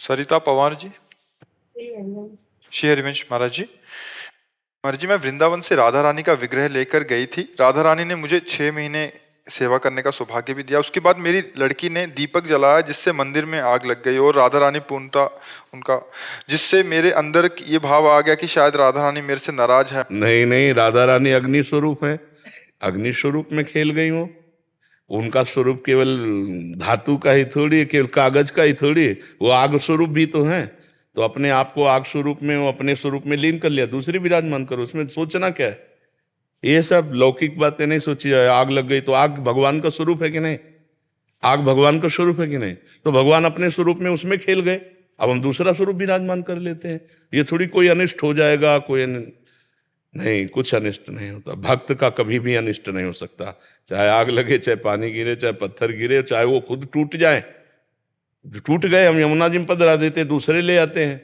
सरिता पवार जी। श्री हरिवंश महाराज जी। महाराज जी, मैं वृंदावन से राधा रानी का विग्रह लेकर गई थी। राधा रानी ने मुझे 6 महीने सेवा करने का सौभाग्य भी दिया। उसके बाद मेरी लड़की ने दीपक जलाया जिससे मंदिर में आग लग गई और राधा रानी पूर्णता उनका, जिससे मेरे अंदर ये भाव आ गया कि शायद राधा रानी मेरे से नाराज है। नहीं नहीं, राधा रानी अग्नि स्वरूप है, अग्नि स्वरूप में खेल गई हो। उनका स्वरूप केवल धातु का ही थोड़ी है, केवल कागज का ही थोड़ी है, वो आग स्वरूप भी तो है। तो अपने आप को आग स्वरूप में, वो अपने स्वरूप में लीन कर लिया, दूसरी विराजमान करो, उसमें सोचना क्या है? ये सब लौकिक बातें नहीं सोची जाए। आग लग गई तो आग भगवान का स्वरूप है कि नहीं? आग भगवान का स्वरूप है कि नहीं? तो भगवान अपने स्वरूप में उसमें खेल गए, अब हम दूसरा स्वरूप विराजमान कर लेते हैं। ये थोड़ी कोई अनिष्ट हो जाएगा, कोई नहीं, कुछ अनिष्ट नहीं होता। भक्त का कभी भी अनिष्ट नहीं हो सकता, चाहे आग लगे, चाहे पानी गिरे, चाहे पत्थर गिरे, चाहे वो खुद टूट जाए। टूट गए, हम यमुना जी में पधरा देते, दूसरे ले आते हैं,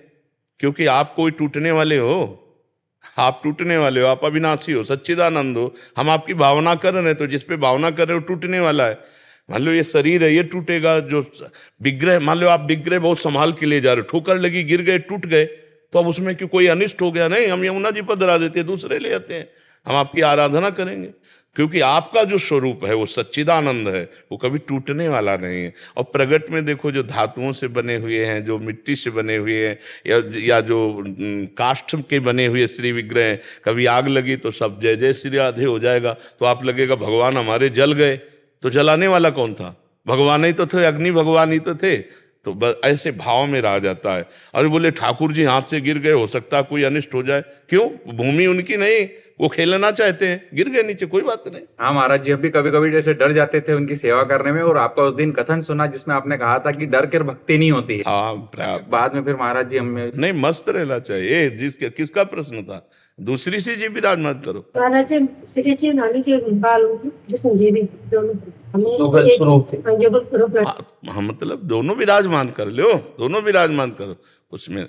क्योंकि आप कोई टूटने वाले हो, आप टूटने वाले हो, आप अविनाशी हो, सच्चिदानंद हो। हम आपकी भावना कर रहे हैं, तो जिस पे भावना कर रहे हो टूटने वाला है। मान लो ये शरीर है, ये टूटेगा। जो विग्रह, मान लो आप विग्रह बहुत संभाल के ले जा रहे हो, ठोकर लगी, गिर गए, टूट गए, तो अब उसमें क्यों कोई अनिष्ट हो गया? नहीं, हम यमुना जी पर धरा देते हैं, दूसरे ले आते हैं, हम आपकी आराधना करेंगे, क्योंकि आपका जो स्वरूप है वो सच्चिदानंद है, वो कभी टूटने वाला नहीं है। और प्रगट में देखो, जो धातुओं से बने हुए हैं, जो मिट्टी से बने हुए हैं, या जो काष्ठ के बने हुए श्री विग्रह, कभी आग लगी तो सब जय जय श्री राधे हो जाएगा। तो आप लगेगा भगवान हमारे जल गए, तो जलाने वाला कौन था? भगवान ही तो थे, अग्नि भगवान ही तो थे। तो ऐसे भाव में रहा जाता है। अरे बोले ठाकुर जी हाथ से गिर गए, हो सकता है कोई अनिष्ट हो जाए। क्यों? भूमि उनकी नहीं, वो खेलना चाहते हैं, गिर गए नीचे, कोई बात नहीं। हाँ महाराज जी, अभी कभी कभी जैसे डर जाते थे उनकी सेवा करने में, और आपका उस दिन कथन सुना जिसमें आपने कहा था कि डर कर भक्ति नहीं होती है। हाँ, बाद में फिर महाराज जी हमें नहीं, मस्त रहना चाहिए। किसका प्रश्न था? दूसरी सी जी विराजमान करो। महाराज जी, श्री जी नानी के बाल कृष्ण जी भी दोनों हाँ, मतलब दोनों विराजमान कर लो, दोनों विराजमान करो उसमें।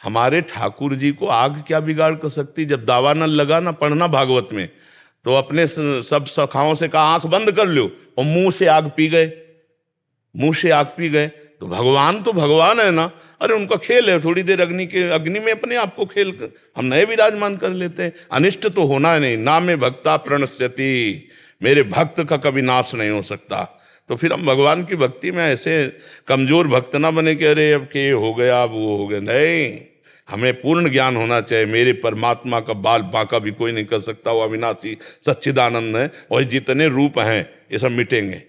हमारे ठाकुर जी को आग क्या बिगाड़ कर सकती? जब दावा न लगा ना, पढ़ना भागवत में, तो अपने सब सखाओं से कहा आंख बंद कर लो, और मुंह से आग पी गए, मुंह से आग पी गए। तो भगवान है ना। अरे उनका खेल है, थोड़ी देर अग्नि में अपने आप को खेल कर हम नए विराजमान कर लेते हैं। अनिष्ट तो होना है नहीं। ना में भक्ता प्रणश्यति, मेरे भक्त का कभी नाश नहीं हो सकता। तो फिर हम भगवान की भक्ति में ऐसे कमजोर भक्त ना बने कि अरे अब के हो गया, अब वो हो गया। नहीं, हमें पूर्ण ज्ञान होना चाहिए, मेरे परमात्मा का बाल बांका भी कोई नहीं कर सकता, वो अविनाशी सच्चिदानंद है, और जितने रूप हैं ये सब मिटेंगे।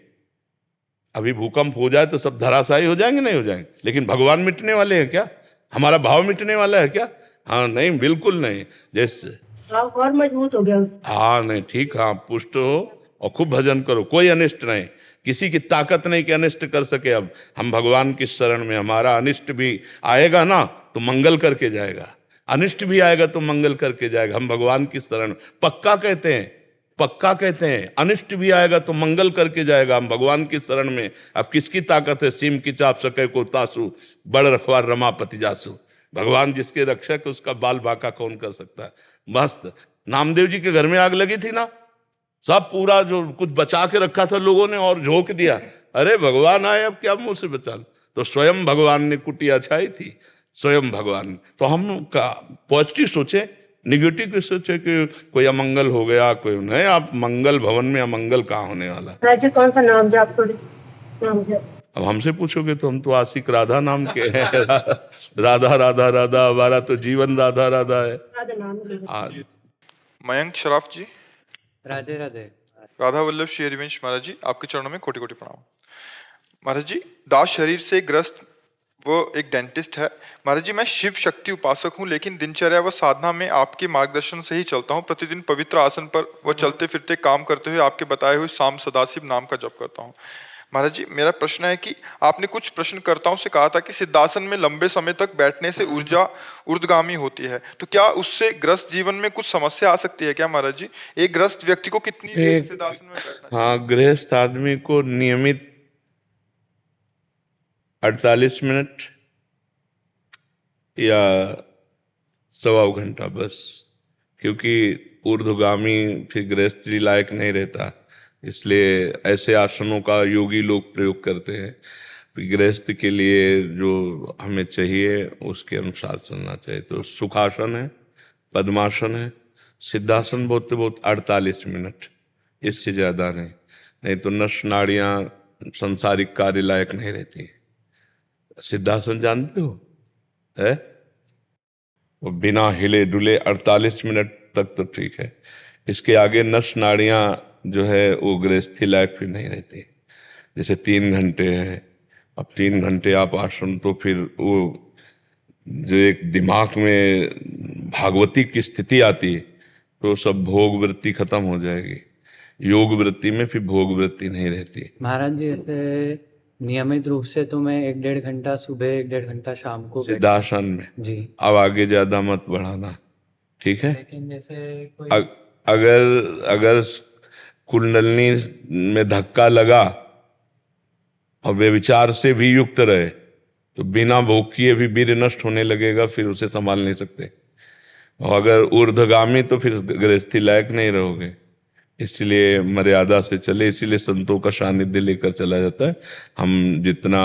अभी भूकंप हो जाए तो सब धराशायी हो जाएंगे, नहीं हो जाएंगे, लेकिन भगवान मिटने वाले हैं क्या? हमारा भाव मिटने वाला है क्या? हाँ नहीं, बिल्कुल नहीं। जैसे और मजबूत हो गया। हाँ नहीं, ठीक, हाँ, पुष्ट हो और खूब भजन करो, कोई अनिष्ट नहीं, किसी की ताकत नहीं कि अनिष्ट कर सके। अब हम भगवान की शरण में, हमारा अनिष्ट भी आएगा ना तो मंगल करके जाएगा, अनिष्ट भी आएगा तो मंगल करके जाएगा। हम भगवान की शरण पक्का कहते हैं, पक्का कहते हैं। अनिष्ट भी आएगा तो मंगल करके जाएगा, हम भगवान की शरण में। अब किसकी ताकत है? सीम की चाप सके को तासु, बड़ रखवार रमापति जासु। भगवान जिसके रक्षक है उसका बाल बाका कौन कर सकता है? मस्त। नामदेव जी के घर में आग लगी थी ना, सब पूरा जो कुछ बचा के रखा था लोगों ने और झोंक दिया। अरे भगवान आए, अब क्या मुंह से बचा? तो स्वयं भगवान ने कुटिया छाई थी, स्वयं भगवान। तो हम का पॉजिटिव सोचे, निगेटिव के सोचे कि कोई अमंगल हो गया, कोई नहीं। आप मंगल भवन में अमंगल कहाँ होने वाला? राजा कौन सा नाम जाप करो? नाम जाप अब हमसे पूछोगे तो हम तो आशिक राधा नाम के हैं। राधा राधा राधा, हमारा तो जीवन राधा राधा है। राधा नाम। मयंक शराफ जी। राधे राधे। राधा वल्लभ श्री हरिवंश महाराज जी, आपके चरणों में कोटि कोटि प्रणाम। महाराज जी, दास शरीर से ग्रस्त वो एक डेंटिस्ट है। महाराज जी, मैं शिव शक्ति उपासक हूँ, लेकिन दिनचर्या व साधना में आपके मार्गदर्शन से ही चलता हूँ। प्रतिदिन पवित्र आसन पर व चलते फिरते काम करते हुए आपके बताए हुए शाम सदाशिव नाम का जप करता हूँ। महाराज जी, मेरा प्रश्न है कि आपने कुछ प्रश्नकर्ताओं से कहा था कि सिद्धासन में लंबे समय तक बैठने से ऊर्जा ऊर्ध्वगामी होती है, तो क्या उससे ग्रस्त जीवन में कुछ समस्या आ सकती है क्या? महाराज जी, एक ग्रस्त व्यक्ति को कितनी देर सिद्धासन में बैठना? हाँ, गृहस्थ आदमी को नियमित 48 मिनट या 1.25 घंटा बस, क्योंकि ऊर्ध्वगामी फिर गृहस्थी लायक नहीं रहता, इसलिए ऐसे आसनों का योगी लोग प्रयोग करते हैं। गृहस्थ के लिए जो हमें चाहिए उसके अनुसार चलना चाहिए। तो सुखासन है, पद्मासन है, सिद्धासन बहुत 48 मिनट, इससे ज़्यादा नहीं। नहीं तो नस नाड़ियाँ संसारिक कार्य लायक नहीं रहती। सिद्धासन जानते हो है? वो बिना हिले डुले 48 मिनट तक तो ठीक है। इसके आगे नस नाड़ियाँ जो है वो गृहस्थी लायक फिर नहीं रहती। जैसे 3 घंटे है, अब 3 घंटे आप आसन, तो फिर वो जो एक दिमाग में भागवती की स्थिति आती है तो सब भोग वृत्ति खत्म हो जाएगी। योग वृत्ति में फिर भोग वृत्ति नहीं रहती। महाराज जी, ऐसे नियमित रूप से तो मैं 1-1.5 घंटा सुबह, 1-1.5 घंटा शाम को सिद्धासन में जी। अब आगे ज्यादा मत बढ़ाना, ठीक है? लेकिन जैसे कोई अगर कुंडलनी में धक्का लगा और वे विचार से भी युक्त रहे तो बिना भोग किए भी वीर्य नष्ट होने लगेगा, फिर उसे संभाल नहीं सकते। और अगर ऊर्ध्वगामी तो फिर गृहस्थी लायक नहीं रहोगे। इसलिए मर्यादा से चले, इसीलिए संतों का सानिध्य लेकर चला जाता है। हम जितना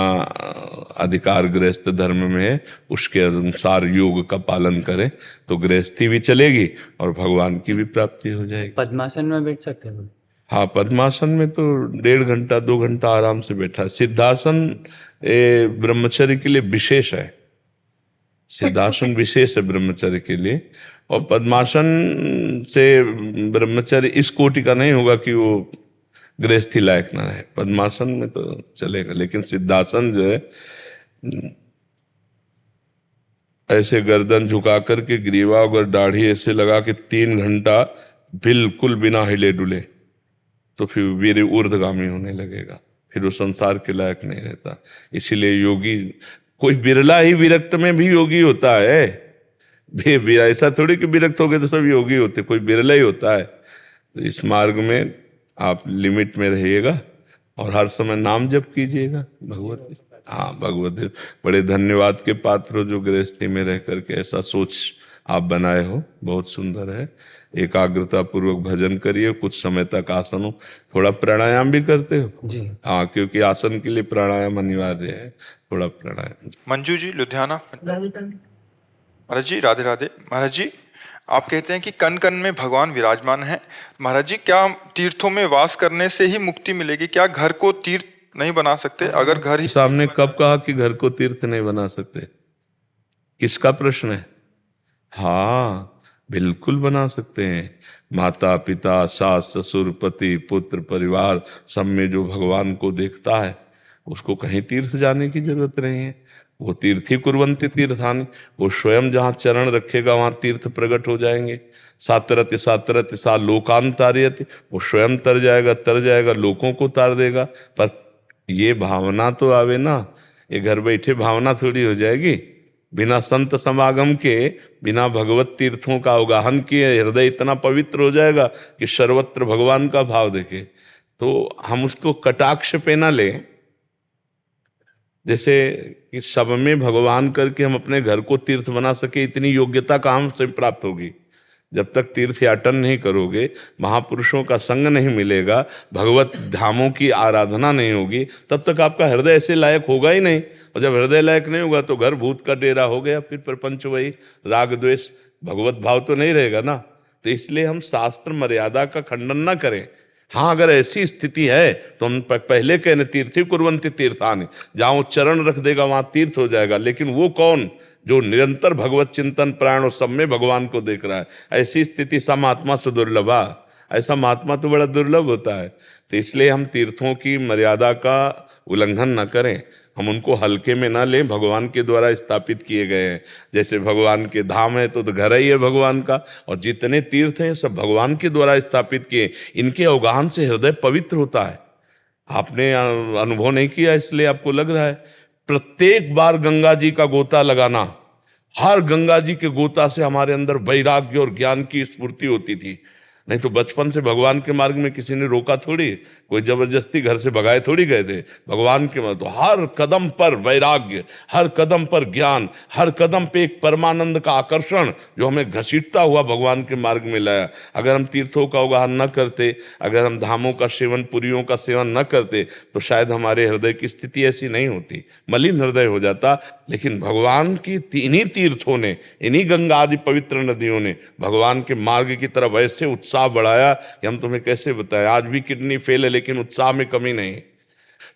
अधिकार गृहस्थ धर्म में है उसके अनुसार योग का पालन करें तो गृहस्थी भी चलेगी और भगवान की भी प्राप्ति हो जाएगी। पद्मासन में बैठ सकते हैं? हाँ, पद्मासन में तो 1.5 घंटा 2 घंटा आराम से बैठा है। सिद्धासन ब्रह्मचर्य के लिए विशेष है, सिद्धासन विशेष है ब्रह्मचर्य के लिए। और पद्मासन से ब्रह्मचर्य इस कोटि का नहीं होगा कि वो गृहस्थी लायक ना रहे। पद्मासन में तो चलेगा, लेकिन सिद्धासन जो है ऐसे गर्दन झुका करके ग्रीवा और दाढ़ी ऐसे लगा के 3 घंटा बिल्कुल बिना हिले डुले तो फिर वीर ऊर्ध्वगामी होने लगेगा, फिर वो संसार के लायक नहीं रहता। इसीलिए योगी कोई बिरला ही विरक्त में भी योगी होता है। ऐसा थोड़ी कि विरक्त हो गए तो सब योगी होते, कोई बिरला ही होता है। तो इस मार्ग में आप लिमिट में रहिएगा और हर समय नाम जप कीजिएगा भगवत। हाँ, भगवत बड़े धन्यवाद के पात्र हो जो गृहस्थी में रह करके ऐसा सोच आप बनाए हो, बहुत सुंदर है। एकाग्रता पूर्वक भजन करिए, कुछ समय तक आसन हो, थोड़ा प्राणायाम भी करते हो जी। हाँ, क्योंकि आसन के लिए प्राणायाम अनिवार्य है, थोड़ा प्राणायाम। मंजू जी लुधियाना। महाराज जी राधे राधे। महाराज जी, आप कहते हैं कि कण कण में भगवान विराजमान है। महाराज जी, क्या तीर्थों में वास करने से ही मुक्ति मिलेगी? क्या घर को तीर्थ नहीं बना सकते? अगर घर ही सामने कब कहा कि घर को तीर्थ नहीं बना सकते? किसका प्रश्न है? हाँ, बिल्कुल बना सकते हैं। माता पिता सास ससुर पति पुत्र परिवार सब में जो भगवान को देखता है उसको कहीं तीर्थ जाने की जरूरत नहीं है। वो तीर्थी कुर्वन्ति तीर्थानि, वो स्वयं जहाँ चरण रखेगा वहाँ तीर्थ प्रकट हो जाएंगे। सातरति सातरति सा लोकांतार्यति, वो स्वयं तर जाएगा लोगों को तार देगा। पर ये भावना तो आवे ना, ये घर बैठे भावना थोड़ी हो जाएगी। बिना संत समागम के, बिना भगवत तीर्थों का अवगाहन किए हृदय इतना पवित्र हो जाएगा कि सर्वत्र भगवान का भाव देखे। तो हम उसको कटाक्ष पे ना लें, जैसे कि सब में भगवान करके हम अपने घर को तीर्थ बना सके, इतनी योग्यता कहाँ से प्राप्त होगी? जब तक तीर्थयाटन नहीं करोगे, महापुरुषों का संग नहीं मिलेगा, भगवत धामों की आराधना नहीं होगी, तब तक आपका हृदय ऐसे लायक होगा ही नहीं। और जब हृदय लायक नहीं होगा तो घर भूत का डेरा हो गया, फिर प्रपंच वही राग द्वेष, भगवत भाव तो नहीं रहेगा ना। तो इसलिए हम शास्त्र मर्यादा का खंडन न करें। हाँ, अगर ऐसी स्थिति है तो हम पहले कहने तीर्थी कुर्वन्ति तीर्थानि, जहाँ चरण रख देगा वहां तीर्थ हो जाएगा। लेकिन वो कौन जो निरंतर भगवत चिंतन प्राण और सब में भगवान को देख रहा है? ऐसी स्थिति सा महात्मा से दुर्लभा, ऐसा महात्मा तो बड़ा दुर्लभ होता है। तो इसलिए हम तीर्थों की मर्यादा का उल्लंघन न करें, हम उनको हल्के में ना लें, भगवान के द्वारा स्थापित किए गए हैं। जैसे भगवान के धाम है तो घर ही है भगवान का, और जितने तीर्थ हैं सब भगवान के द्वारा स्थापित किए। इनके अवगाहन से हृदय पवित्र होता है। आपने अनुभव नहीं किया इसलिए आपको लग रहा है। प्रत्येक बार गंगा जी का गोता लगाना, हर गंगा जी के गोता से हमारे अंदर वैराग्य और ज्ञान की स्फूर्ति होती थी। नहीं तो बचपन से भगवान के मार्ग में किसी ने रोका थोड़ी, कोई जबरदस्ती घर से भगाए थोड़ी गए थे। भगवान के मार्ग तो हर कदम पर वैराग्य, हर कदम पर ज्ञान, हर कदम पे एक परमानंद का आकर्षण जो हमें घसीटता हुआ भगवान के मार्ग में लाया। अगर हम तीर्थों का उगाहन न करते, अगर हम धामों का सेवन, पुरियों का सेवन न करते, तो शायद हमारे हृदय की स्थिति ऐसी नहीं होती, मलिन हृदय हो जाता। लेकिन भगवान की इन्हीं तीर्थों ने, इन्हीं गंगा आदि पवित्र नदियों ने भगवान के मार्ग की तरफ ऐसे उत्साह बढ़ाया कि हम तुम्हें कैसे बताएं। आज भी किडनी फेल है लेकिन उत्साह में कमी नहीं।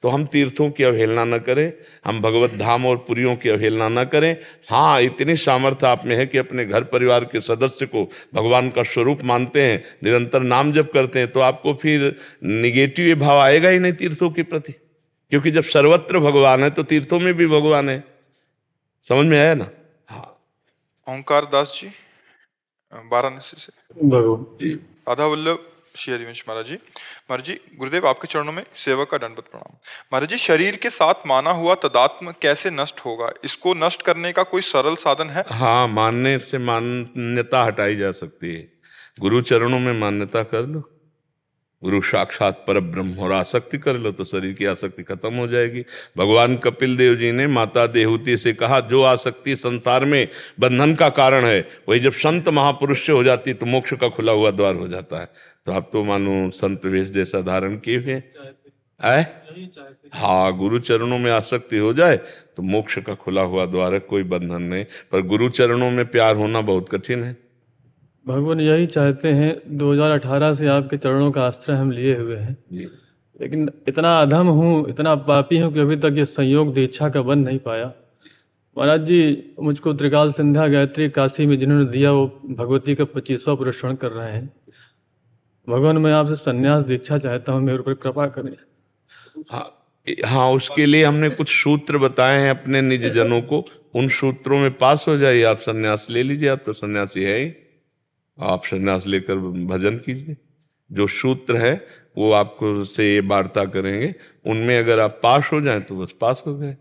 तो हम तीर्थों की अवहेलना न करें, हम भगवत धाम और पुरियों की अवहेलना न करें। हाँ, इतनी सामर्थ्य आप में है कि अपने घर परिवार के सदस्य को भगवान का स्वरूप मानते हैं, निरंतर नाम जप करते हैं, तो आपको फिर निगेटिव भाव आएगा ही नहीं तीर्थों के प्रति, क्योंकि जब सर्वत्र भगवान है तो तीर्थों में भी भगवान है। समझ में आया ना? हाँ। ओंकार दास जी, वाराणसी से। भगवान जी, राधा वल्लभ श्री हरिवंश महाराज जी। महाराज जी, गुरुदेव आपके चरणों में सेवक का दंडवत प्रणाम। महाराज जी, शरीर के साथ माना हुआ तदात्म कैसे नष्ट होगा? इसको नष्ट करने का कोई सरल साधन है? हाँ, मानने से मान्यता हटाई जा सकती है। गुरु चरणों में मान्यता कर लो, गुरु साक्षात पर ब्रह्म, और आसक्ति कर लो तो शरीर की आसक्ति खत्म हो जाएगी। भगवान कपिल देव जी ने माता देहूति से कहा, जो आसक्ति संसार में बंधन का कारण है, वही जब संत महापुरुष से हो जाती तो मोक्ष का खुला हुआ द्वार हो जाता है। तो आप तो मानो संत वेश जैसा धारण किए हुए हैं। हाँ, गुरु चरणों में आसक्ति हो जाए तो मोक्ष का खुला हुआ द्वार है, कोई बंधन नहीं। पर गुरु चरणों में प्यार होना बहुत कठिन है। भगवान यही चाहते हैं, 2018 से आपके चरणों का आश्रय हम लिए हुए हैं, लेकिन इतना अधम हूँ, इतना पापी हूँ कि अभी तक ये संयोग दीक्षा का बन नहीं पाया। महाराज जी, मुझको त्रिकाल संध्या गायत्री काशी में जिन्होंने दिया, वो भगवती का 25वां पुरस्कार कर रहे हैं। भगवान, मैं आपसे संन्यास दीक्षा चाहता हूँ, मेरे ऊपर कृपा करें। हाँ, उसके लिए हमने कुछ सूत्र बताए हैं अपने निज जनों को, उन सूत्रों में पास हो जाइए, आप संन्यास ले लीजिए। आप तो सन्यासी है ही, आप संन्यास लेकर भजन कीजिए। जो सूत्र है वो आपको से ये वार्ता करेंगे, उनमें अगर आप पास हो जाएं तो बस पास हो गए।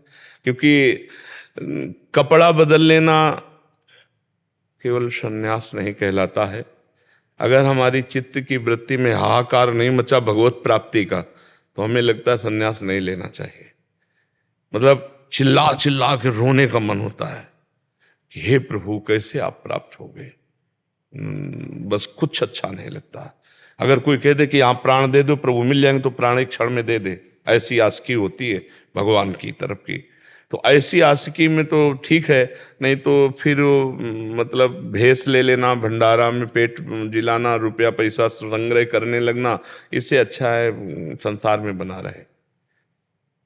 क्योंकि कपड़ा बदल लेना केवल संन्यास नहीं कहलाता है। अगर हमारी चित्त की वृत्ति में हाहाकार नहीं मचा भगवत प्राप्ति का, तो हमें लगता है संन्यास नहीं लेना चाहिए। मतलब चिल्ला चिल्ला के रोने का मन होता है कि हे प्रभु, कैसे आप प्राप्त हो गए। बस कुछ अच्छा नहीं लगता। अगर कोई कह दे कि आप प्राण दे दो, प्रभु मिल जाएंगे, तो प्राण एक क्षण में दे दे, ऐसी आशिकी होती है भगवान की तरफ की। तो ऐसी आशिकी में तो ठीक है, नहीं तो फिर मतलब भेष ले लेना, भंडारा में पेट जिलाना, रुपया पैसा संग्रह करने लगना, इससे अच्छा है संसार में बना रहे।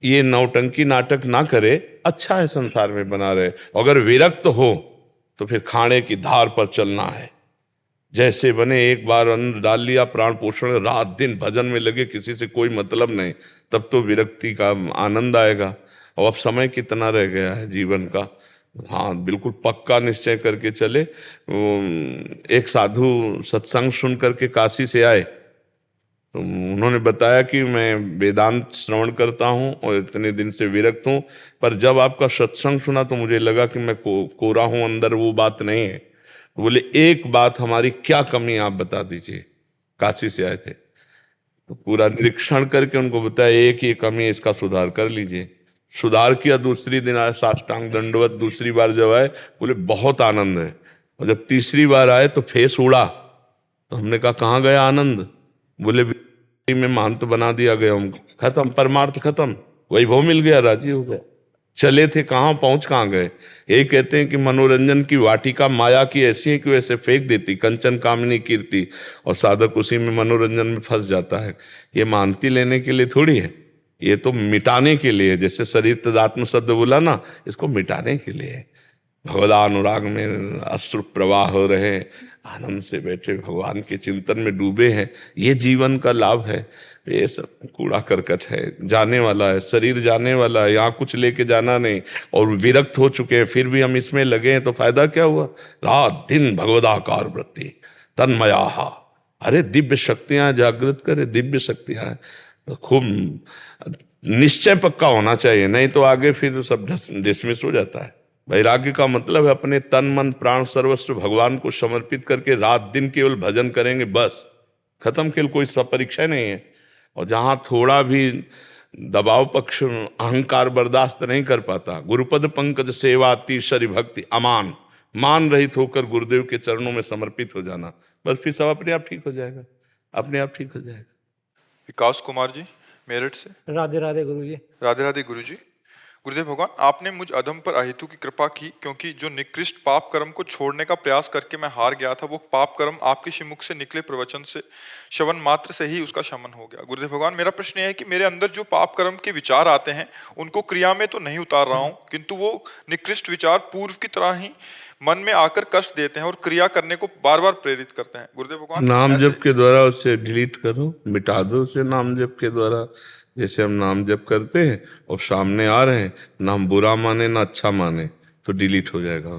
ये नौटंकी नाटक ना करे, अच्छा है संसार में बना रहे। अगर विरक्त हो तो फिर खाने की धार पर चलना है। जैसे बने, एक बार अन्न डाल लिया, प्राण पोषण, रात दिन भजन में लगे, किसी से कोई मतलब नहीं, तब तो विरक्ति का आनंद आएगा। और अब समय कितना रह गया है जीवन का। हाँ, बिल्कुल पक्का निश्चय करके चले। एक साधु सत्संग सुन करके काशी से आए, तो उन्होंने बताया कि मैं वेदांत श्रवण करता हूँ और इतने दिन से विरक्त हूँ, पर जब आपका सत्संग सुना तो मुझे लगा कि मैं कोरा हूँ, अंदर वो बात नहीं है। बोले, एक बात हमारी क्या कमी आप बता दीजिए। काशी से आए थे तो पूरा निरीक्षण करके उनको बताया, एक ये कमी है, इसका सुधार कर लीजिए। सुधार किया, दूसरी दिन आए, साष्टांग दंडवत। दूसरी बार जब आए, बोले बहुत आनंद है। और जब तीसरी बार आए तो फेस उड़ा। तो हमने कहा, कहाँ गया आनंद? बोले, में महंत बना दिया गया हूँ, खत्म, परमार्थ खत्म, वैभव मिल गया, राजी हो गए। चले थे कहाँ, पहुंच कहाँ गए। यही कहते हैं कि मनोरंजन की वाटिका माया की ऐसी है कि वैसे फेंक देती, कंचन कामिनी कीर्ति, और साधक उसी में मनोरंजन में फंस जाता है। ये मानती लेने के लिए थोड़ी है, ये तो मिटाने के लिए। जैसे शरीर तदात्म शब्द बोला ना, इसको मिटाने के लिए। भगवदानुराग में अश्रु प्रवाह हो रहे, आनंद से बैठे भगवान के चिंतन में डूबे हैं, ये जीवन का लाभ है। ये सब कूड़ा करकट है, जाने वाला है, शरीर जाने वाला है, यहाँ कुछ लेके जाना नहीं। और विरक्त हो चुके हैं, फिर भी हम इसमें लगे हैं, तो फायदा क्या हुआ? रात दिन भगवदाकार वृत्ति तन्मया। अरे दिव्य शक्तियां जागृत करे, दिव्य शक्तियां तो खूब निश्चय पक्का होना चाहिए, नहीं तो आगे फिर सब डिसमिस हो जाता है। वैराग्य का मतलब है अपने तन मन प्राण सर्वस्व भगवान को समर्पित करके रात दिन केवल भजन करेंगे, बस खत्म खेल, कोई सब परीक्षा नहीं है। और जहाँ थोड़ा भी दबाव पक्ष अहंकार बर्दाश्त नहीं कर पाता, गुरुपद पंकज सेवा तीसरी भक्ति अमान, मान रहित होकर गुरुदेव के चरणों में समर्पित हो जाना, बस फिर सब अपने आप ठीक हो जाएगा, अपने आप ठीक हो जाएगा। विकास कुमार जी मेरठ से। राधे राधे गुरु जी। राधे राधे गुरु जी। गुरुदेव भगवान, आपने मुझ अधम पर अहेतु की कृपा की, क्योंकि जो निकृष्ट पाप कर्म को छोड़ने का प्रयास करके मैं हार गया था, वो पाप कर्म आपके श्रीमुख से निकले प्रवचन से, श्रवण मात्र से ही उसका शमन हो गया। गुरुदेव भगवान, मेरा प्रश्न यह है कि मेरे अंदर जो पाप कर्म के विचार आते हैं उनको क्रिया में तो नहीं उतार रहा हूँ, किंतु वो निकृष्ट विचार पूर्व की तरह ही मन में आकर कष्ट देते हैं और क्रिया करने को बार बार प्रेरित करते हैं। गुरुदेव भगवान, नाम जप के द्वारा उसे डिलीट करो, मिटा दो उसे नाम जप के द्वारा। जैसे हम नाम जप करते हैं और सामने आ रहे हैं, नाम बुरा माने ना अच्छा माने तो डिलीट हो जाएगा।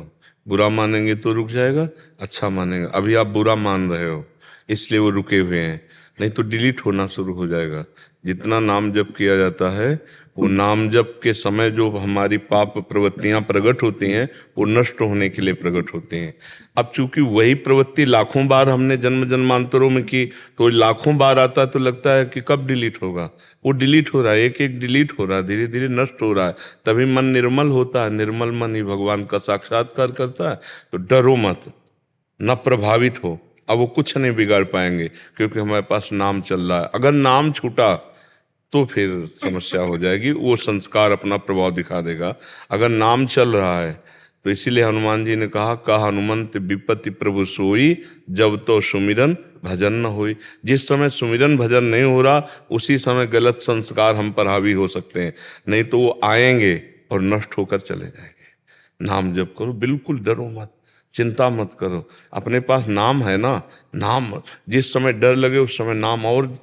बुरा मानेंगे तो रुक जाएगा, अच्छा मानेंगे, अभी आप बुरा मान रहे हो इसलिए वो रुके हुए हैं, नहीं तो डिलीट होना शुरू हो जाएगा। जितना नाम जप किया जाता है, वो नाम जप के समय जो हमारी पाप प्रवृत्तियां प्रकट होती हैं वो नष्ट होने के लिए प्रकट होती हैं। अब चूंकि वही प्रवृत्ति लाखों बार हमने जन्म जन्मांतरों में की, तो लाखों बार आता तो लगता है कि कब डिलीट होगा, वो डिलीट हो रहा है, एक एक डिलीट हो रहा है, धीरे धीरे नष्ट हो रहा है। तभी मन निर्मल होता है, निर्मल मन ही भगवान का साक्षात्कार करता है। तो डरो मत, न प्रभावित हो, अब वो कुछ नहीं बिगाड़ पाएंगे, क्योंकि हमारे पास नाम चल रहा है। अगर नाम छूटा तो फिर समस्या हो जाएगी, वो संस्कार अपना प्रभाव दिखा देगा। अगर नाम चल रहा है तो इसीलिए हनुमान जी ने कहा हनुमंत विपत्ति प्रभु सोई, जब तो सुमिरन भजन न होई। जिस समय सुमिरन भजन नहीं हो रहा, उसी समय गलत संस्कार हम पर हावी हो सकते हैं, नहीं तो वो आएंगे और नष्ट होकर चले जाएंगे। नाम जप करो, बिल्कुल डरो मत, चिंता मत करो, अपने पास नाम है ना। नाम जिस समय डर लगे उस समय नाम और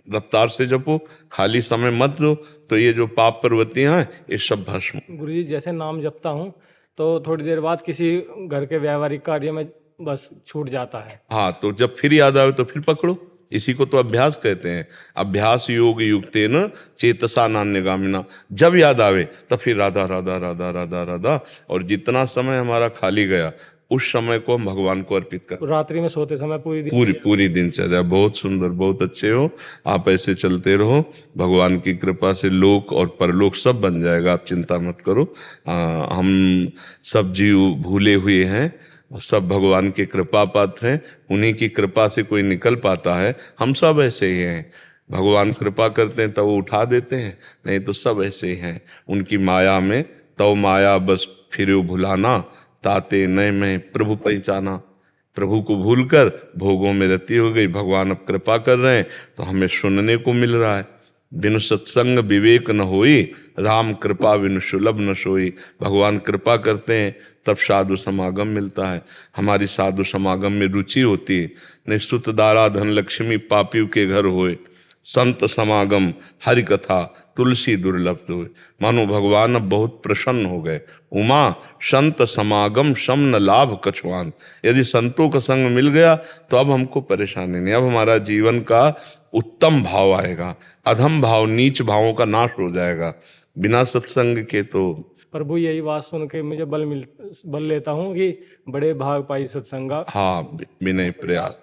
रफ्तार से जपो, खाली समय मत दो, तो ये जो पाप प्रवृत्तियां हैं ये सब भस्म। गुरु जी, जैसे नाम जपता हूँ तो थोड़ी देर बाद किसी घर के व्यावहारिक कार्य में बस छूट जाता है। हाँ, तो जब फिर याद आवे तो फिर पकड़ो, इसी को तो अभ्यास कहते हैं। अभ्यास योग युक्तेन चेतसा नान्यगामिना। जब याद आवे तो फिर राधा राधा राधा राधा राधा, और जितना समय हमारा खाली गया उस समय को हम भगवान को अर्पित कर। रात्रि में सोते समय पूरी दिनचर्या। बहुत सुंदर, बहुत अच्छे हो आप, ऐसे चलते रहो, भगवान की कृपा से लोक और परलोक सब बन जाएगा, आप चिंता मत करो। हम सब जीव भूले हुए हैं, सब भगवान के कृपा पात्र हैं, उन्हीं की कृपा से कोई निकल पाता है। हम सब ऐसे ही हैं, भगवान कृपा करते हैं तब वो उठा देते हैं, नहीं तो सब ऐसे ही हैं उनकी माया में। तव माया बस फिर भुलाना, ताते नए में प्रभु पहचाना। प्रभु को भूलकर भोगों में रति हो गई। भगवान अब कृपा कर रहे हैं तो हमें सुनने को मिल रहा है। बिनु सत्संग विवेक न होई, राम कृपा बिनु सुलभ न सोई। भगवान कृपा करते हैं तब साधु समागम मिलता है। हमारी साधु समागम में रुचि होती है। निस्तुत दारा धन लक्ष्मी पापियों के घर होए, संत समागम हरि कथा तुलसी दुर्लभ हुए। मानो भगवान अब बहुत प्रसन्न हो गए। उमा संत समागम सम न लाभ कछुआन। यदि संतों का संग मिल गया तो अब हमको परेशानी नहीं, अब हमारा जीवन का उत्तम भाव आएगा, अधम भाव नीच भावों का नाश हो जाएगा। बिना सत्संग के तो प्रभु यही बात सुन के मुझे बल लेता हूँ कि बड़े भाग पाई सत्संगा। हाँ, विनय प्रयास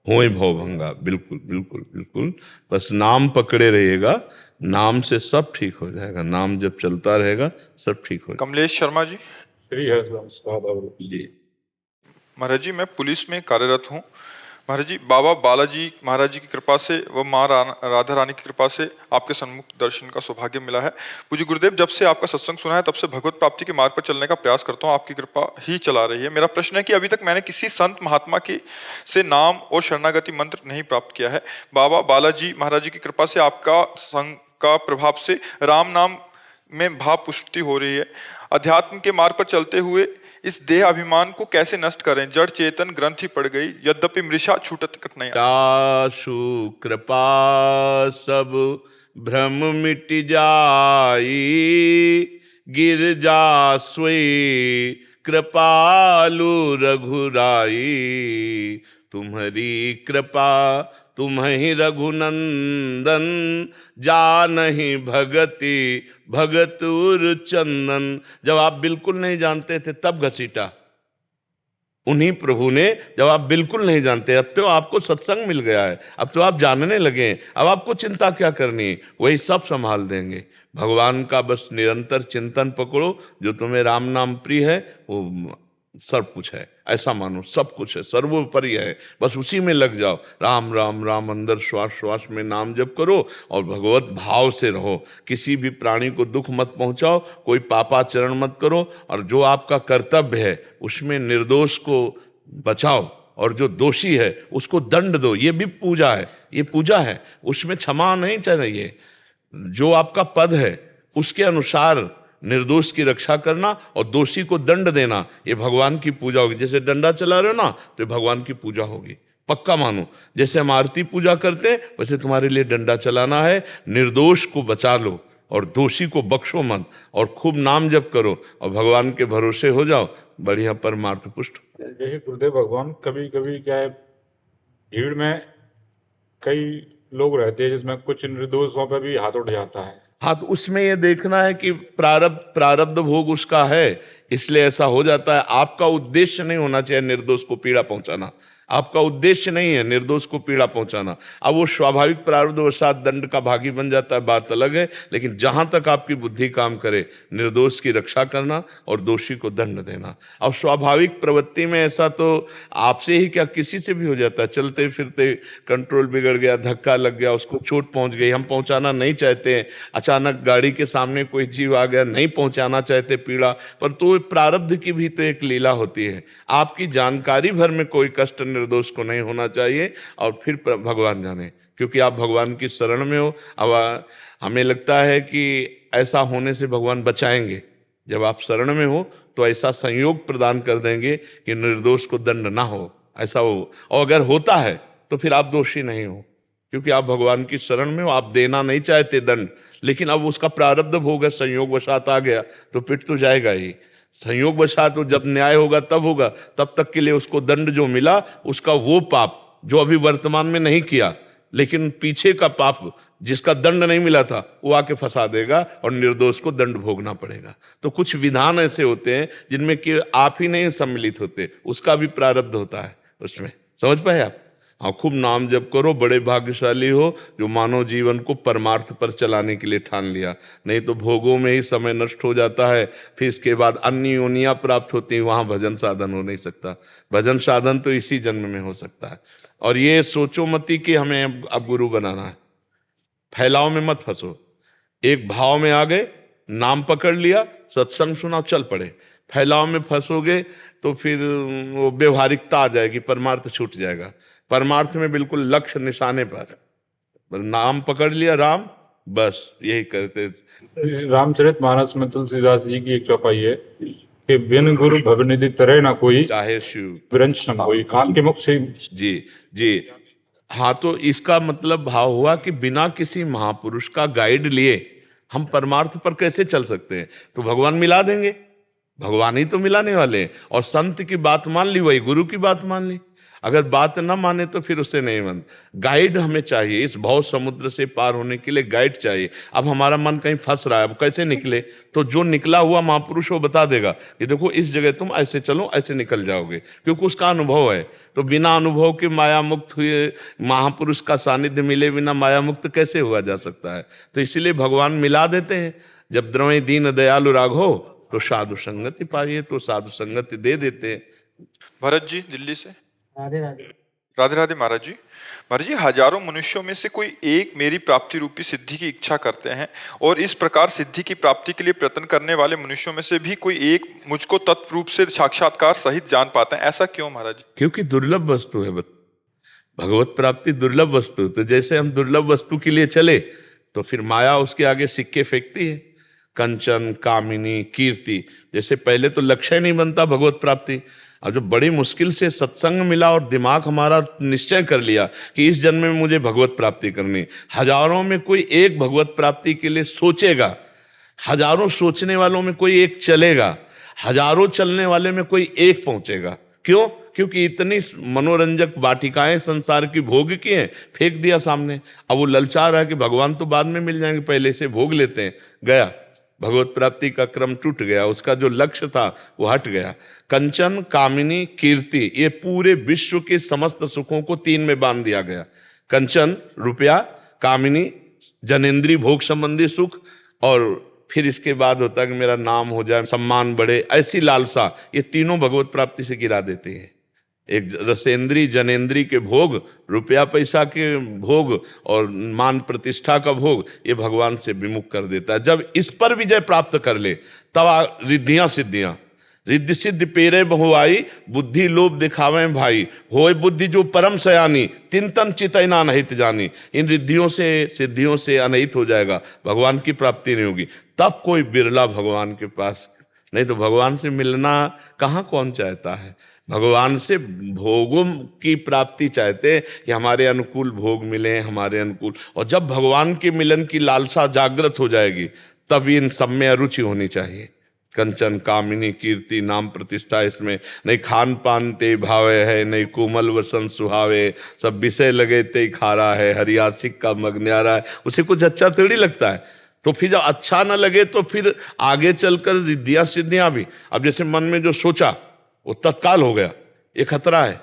होए भवभंगा। बिल्कुल बिल्कुल बिल्कुल, बस नाम पकड़े रहिएगा, नाम से सब ठीक हो जाएगा। नाम जब चलता रहेगा सब ठीक हो जाएगा। कमलेश शर्मा जी। महाराज जी, मैं पुलिस में कार्यरत हूँ। महाराज जी, बाबा बालाजी महाराज जी की कृपा से व माँ राधा रानी की कृपा से आपके सन्मुख दर्शन का सौभाग्य मिला है। पूज्य गुरुदेव, जब से आपका सत्संग सुना है तब से भगवत प्राप्ति के मार्ग पर चलने का प्रयास करता हूँ, आपकी कृपा ही चला रही है। मेरा प्रश्न है कि अभी तक मैंने किसी संत महात्मा के से नाम और शरणागति मंत्र नहीं प्राप्त किया है। बाबा बालाजी महाराज जी की कृपा से आपका संग का प्रभाव से राम नाम में भाव पुष्टि हो रही है। अध्यात्म के मार्ग पर चलते हुए इस देह अभिमान को कैसे नष्ट करें? जड़ चेतन ग्रंथि पड़ गई, यद्यपि मृषा छूटत कठिनाई। दासु कृपा सब भ्रम मिट जाई, गिरजा सोई कृपालु रघुराई। तुम्हारी कृपा तुम्हि रघुनंदन, जानहि भगति भगतुर चंदन। जब आप बिल्कुल नहीं जानते थे तब घसीटा, उन्हीं प्रभु ने, जब आप बिल्कुल नहीं जानते, अब तो आपको सत्संग मिल गया है, अब तो आप जानने लगे हैं, अब आपको चिंता क्या करनी है, वही सब संभाल देंगे। भगवान का बस निरंतर चिंतन पकड़ो, जो तुम्हें राम नाम प्रिय है वो सब कुछ है, ऐसा मानो सब कुछ है, सर्वोपरि है, बस उसी में लग जाओ। राम राम राम अंदर श्वास श्वास में नाम जप करो और भगवत भाव से रहो। किसी भी प्राणी को दुख मत पहुंचाओ, कोई पापाचरण मत करो, और जो आपका कर्तव्य है उसमें निर्दोष को बचाओ, और जो दोषी है उसको दंड दो। ये भी पूजा है, ये पूजा है, उसमें क्षमा नहीं चाहिए। जो आपका पद है उसके अनुसार निर्दोष की रक्षा करना और दोषी को दंड देना, ये भगवान की पूजा होगी। जैसे डंडा चला रहे हो ना, तो भगवान की पूजा होगी, पक्का मानो। जैसे हम आरती पूजा करते हैं, वैसे तुम्हारे लिए डंडा चलाना है। निर्दोष को बचा लो और दोषी को बख्शो मत, और खूब नाम जप करो और भगवान के भरोसे हो जाओ, बढ़िया परमार्थ पुष्ट। जैसे गुरुदेव भगवान, कभी कभी क्या है, भीड़ में कई लोग रहते हैं जिसमें कुछ निर्दोषों पर भी हाथ उठ जाता है। हाँ, तो उसमें ये देखना है कि प्रारब्ध भोग उसका है, इसलिए ऐसा हो जाता है। आपका उद्देश्य नहीं होना चाहिए निर्दोष को पीड़ा पहुंचाना, आपका उद्देश्य नहीं है निर्दोष को पीड़ा पहुंचाना। अब वो स्वाभाविक प्रारब्धवशात दंड का भागी बन जाता है, बात अलग है, लेकिन जहां तक आपकी बुद्धि काम करे, निर्दोष की रक्षा करना और दोषी को दंड देना। अब स्वाभाविक प्रवृत्ति में ऐसा तो आपसे ही क्या, किसी से भी हो जाता है। चलते फिरते कंट्रोल बिगड़ गया, धक्का लग गया, उसको चोट पहुंच गई, हम पहुंचाना नहीं चाहते हैं। अचानक गाड़ी के सामने कोई जीव आ गया, नहीं पहुंचाना चाहते पीड़ा, पर तो प्रारब्ध की भी तो एक लीला होती है। आपकी जानकारी भर में कोई कष्ट निर्दोष को नहीं होना चाहिए, और फिर भगवान जाने, क्योंकि आप भगवान की शरण में हो। अब हमें लगता है कि ऐसा होने से भगवान बचाएंगे, जब आप शरण में हो तो ऐसा संयोग प्रदान कर देंगे कि निर्दोष को दंड ना हो, ऐसा हो। और अगर होता है तो फिर आप दोषी नहीं हो, क्योंकि आप भगवान की शरण में हो, आप देना नहीं चाहते दंड, लेकिन अब उसका प्रारब्ध भोग है, संयोग वशात आ गया तो पिट तो जाएगा ही। संयोग वशात तो जब न्याय होगा तब होगा, तब तक के लिए उसको दंड जो मिला, उसका वो पाप जो अभी वर्तमान में नहीं किया, लेकिन पीछे का पाप जिसका दंड नहीं मिला था, वो आके फंसा देगा और निर्दोष को दंड भोगना पड़ेगा। तो कुछ विधान ऐसे होते हैं जिनमें कि आप ही नहीं सम्मिलित होते, उसका भी प्रारब्ध होता है उसमें, समझ पाए आप। हाँ, खूब नाम जप करो, बड़े भाग्यशाली हो जो मानव जीवन को परमार्थ पर चलाने के लिए ठान लिया। नहीं तो भोगों में ही समय नष्ट हो जाता है, फिर इसके बाद अन्य योनियां प्राप्त होती हैं, वहां भजन साधन हो नहीं सकता। भजन साधन तो इसी जन्म में हो सकता है। और ये सोचो मती कि हमें अब गुरु बनाना है, फैलाव में मत फंसो। एक भाव में आ गए, नाम पकड़ लिया, सत्संग सुना, चल पड़े। फैलाव में फंसोगे तो फिर वो व्यवहारिकता आ जाएगी, परमार्थ छूट जाएगा। परमार्थ में बिल्कुल लक्ष्य निशाने पर, नाम पकड़ लिया राम, बस यही करते। रामचरितमानस में तुलसीदास जी की एक चौपाई है कि बिन गुरु भवनिधि तरह ना कोई, चाहे शिव विरंच न कोई। आपके मुख से जी जी। हाँ, तो इसका मतलब भाव हुआ कि बिना किसी महापुरुष का गाइड लिए हम परमार्थ पर कैसे चल सकते हैं। तो भगवान मिला देंगे, भगवान ही तो मिलाने वाले हैं। और संत की बात मान ली, वही गुरु की बात मान ली। अगर बात ना माने तो फिर उससे नहीं मन। गाइड हमें चाहिए, इस भव समुद्र से पार होने के लिए गाइड चाहिए। अब हमारा मन कहीं फंस रहा है, अब कैसे निकले, तो जो निकला हुआ महापुरुष वो बता देगा कि देखो इस जगह तुम ऐसे चलो, ऐसे निकल जाओगे, क्योंकि उसका अनुभव है। तो बिना अनुभव के माया मुक्त हुए महापुरुष का सानिध्य मिले बिना माया मुक्त कैसे हुआ जा सकता है। तो इसीलिए भगवान मिला देते हैं। जब द्रवै दीन दयालु राघो तो साधु संगति पाइए, तो साधु संगति दे देते हैं। भरत जी दिल्ली से। राधे राधे। राधे राधे महाराज जी। महाराज जी, हजारों मनुष्यों में से कोई एक मेरी प्राप्ति रूपी सिद्धि की इच्छा करते हैं, और इस प्रकार सिद्धि की प्राप्ति के लिए प्रयत्न करने वाले मनुष्यों में से भी कोई एक मुझको तत्व रूप से साक्षात्कार सहित जान पाते हैं। ऐसा क्यों महाराज जी? क्योंकि दुर्लभ वस्तु है भगवत प्राप्ति, दुर्लभ वस्तु। तो जैसे हम दुर्लभ वस्तु के लिए चले तो फिर माया उसके आगे सिक्के फेंकती है। कंचन, कामिनी, कीर्ति, जैसे पहले तो लक्ष्य नहीं बनता भगवत प्राप्ति। और जो बड़ी मुश्किल से सत्संग मिला और दिमाग हमारा निश्चय कर लिया कि इस जन्म में मुझे भगवत प्राप्ति करनी, हजारों में कोई एक भगवत प्राप्ति के लिए सोचेगा, हजारों सोचने वालों में कोई एक चलेगा, हजारों चलने वाले में कोई एक पहुंचेगा। क्यों? क्योंकि इतनी मनोरंजक वाटिकाएं संसार की भोग की हैं, फेंक दिया सामने। अब वो ललचा रहा है कि भगवान तो बाद में मिल जाएंगे, पहले से भोग लेते हैं, गया। भगवत प्राप्ति का क्रम टूट गया, उसका जो लक्ष्य था वो हट गया। कंचन, कामिनी, कीर्ति, ये पूरे विश्व के समस्त सुखों को 3 में बांध दिया गया। कंचन रुपया, कामिनी जनेंद्री भोग संबंधी सुख, और फिर इसके बाद होता है कि मेरा नाम हो जाए, सम्मान बढ़े, ऐसी लालसा, ये तीनों भगवत प्राप्ति से गिरा देते हैं। एक रसेंद्री जनेंद्री के भोग, रुपया पैसा के भोग और मान प्रतिष्ठा का भोग, ये भगवान से विमुख कर देता है। जब इस पर विजय प्राप्त कर ले तब रिद्धियां सिद्धियां, रिद्धि सिद्धि पेरे बहुआई, बुद्धि लोभ दिखावे भाई, होए बुद्धि जो परम सयानी, तिन तन चितैना अनहित जानी। इन रिद्धियों से सिद्धियों से अनहित हो जाएगा, भगवान की प्राप्ति नहीं होगी। तब कोई बिरला भगवान के पास, नहीं तो भगवान से मिलना कहाँ कौन चाहता है। भगवान से भोगों की प्राप्ति चाहते हैं कि हमारे अनुकूल भोग मिले, हमारे अनुकूल। और जब भगवान के मिलन की लालसा जागृत हो जाएगी तब इन सब में अरुचि होनी चाहिए। कंचन, कामिनी, कीर्ति, नाम प्रतिष्ठा, इसमें नहीं खान पान ते भावे है, नहीं कोमल वसन सुहावे, सब विषय लगे ते खारा है, हरियासिक का मग न्यारा है। उसे कुछ अच्छा थोड़ी लगता है। तो फिर जब अच्छा ना लगे तो फिर आगे चलकर रिद्धियां सिद्धियां भी, अब जैसे मन में जो सोचा वो तत्काल हो गया, ये खतरा है,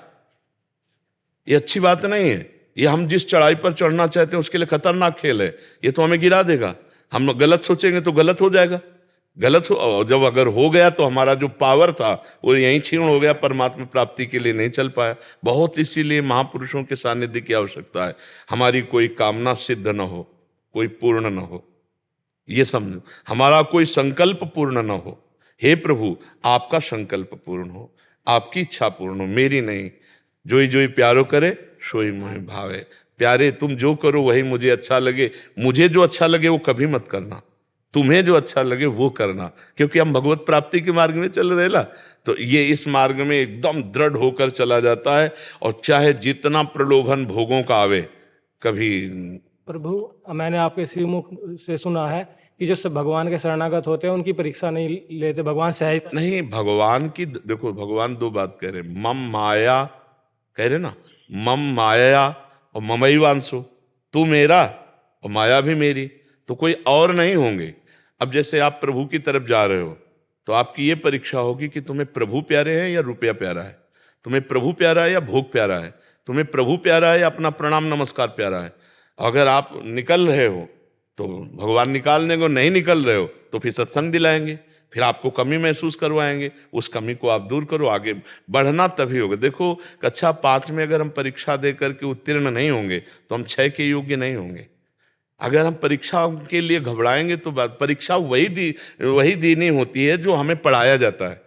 ये अच्छी बात नहीं है। ये हम जिस चढ़ाई पर चढ़ना चाहते हैं उसके लिए खतरनाक खेल है, ये तो हमें गिरा देगा। हम गलत सोचेंगे तो गलत हो जाएगा, गलत हो, जब अगर हो गया तो हमारा जो पावर था वो यहीं क्षीण हो गया, परमात्मा प्राप्ति के लिए नहीं चल पाया। बहुत इसीलिए महापुरुषों के सानिध्य की आवश्यकता है। हमारी कोई कामना सिद्ध न हो, कोई पूर्ण न हो, ये समझो, हमारा कोई संकल्प पूर्ण न हो। हे प्रभु आपका संकल्प पूर्ण हो, आपकी इच्छा पूर्ण हो, मेरी नहीं। जोई जोई प्यारो करे सोई मोहि भावे। प्यारे तुम जो करो वही मुझे अच्छा लगे, मुझे जो अच्छा लगे वो कभी मत करना, तुम्हें जो अच्छा लगे वो करना, क्योंकि हम भगवत प्राप्ति के मार्ग में चल रहे ना। तो ये इस मार्ग में एकदम दृढ़ होकर चला जाता है, और चाहे जितना प्रलोभन भोगों का आवे, कभी। प्रभु मैंने आपके श्रीमुख से सुना है कि जो सब भगवान के शरणागत होते हैं उनकी परीक्षा नहीं लेते, भगवान सहज नहीं, भगवान की देखो, भगवान 2 बात कह रहे, मम माया कह रहे ना, मम माया और ममैवांशो, तू मेरा और माया भी मेरी, तो कोई और नहीं होंगे। अब जैसे आप प्रभु की तरफ जा रहे हो तो आपकी ये परीक्षा होगी कि तुम्हें प्रभु प्यारे हैं या रुपया प्यारा है, तुम्हें प्रभु प्यारा है या भोग प्यारा है, तुम्हें प्रभु प्यारा है या अपना प्रणाम नमस्कार प्यारा है। अगर आप निकल रहे हो तो भगवान निकालने को, नहीं निकल रहे हो तो फिर सत्संग दिलाएंगे, फिर आपको कमी महसूस करवाएंगे, उस कमी को आप दूर करो, आगे बढ़ना तभी होगा। देखो कक्षा 5 में अगर हम परीक्षा दे करके उत्तीर्ण नहीं होंगे तो हम 6 के योग्य नहीं होंगे। अगर हम परीक्षा के लिए घबराएंगे तो परीक्षा वही देनी होती है जो हमें पढ़ाया जाता है।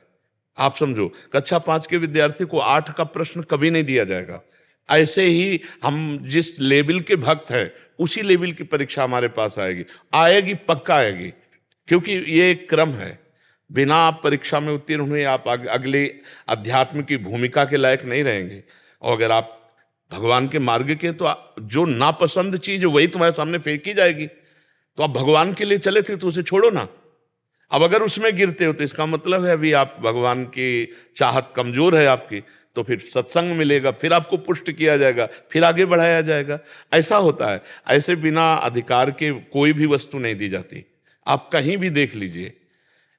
आप समझो, कक्षा 5 के विद्यार्थी को 8 का प्रश्न कभी नहीं दिया जाएगा। ऐसे ही हम जिस लेवल के भक्त हैं उसी लेवल की परीक्षा हमारे पास आएगी, पक्का आएगी, क्योंकि ये एक क्रम है। बिना आप परीक्षा में उत्तीर्ण हुए आप अगले अध्यात्म की भूमिका के लायक नहीं रहेंगे। और अगर आप भगवान के मार्ग के, तो जो नापसंद चीज वही तुम्हारे सामने फेंकी जाएगी। तो आप भगवान के लिए चले थे तो उसे छोड़ो ना। अब अगर उसमें गिरते हो तो इसका मतलब है अभी आप भगवान की चाहत कमजोर है आपकी, तो फिर सत्संग मिलेगा, फिर आपको पुष्ट किया जाएगा, फिर आगे बढ़ाया जाएगा। ऐसा होता है। ऐसे बिना अधिकार के कोई भी वस्तु नहीं दी जाती। आप कहीं भी देख लीजिए,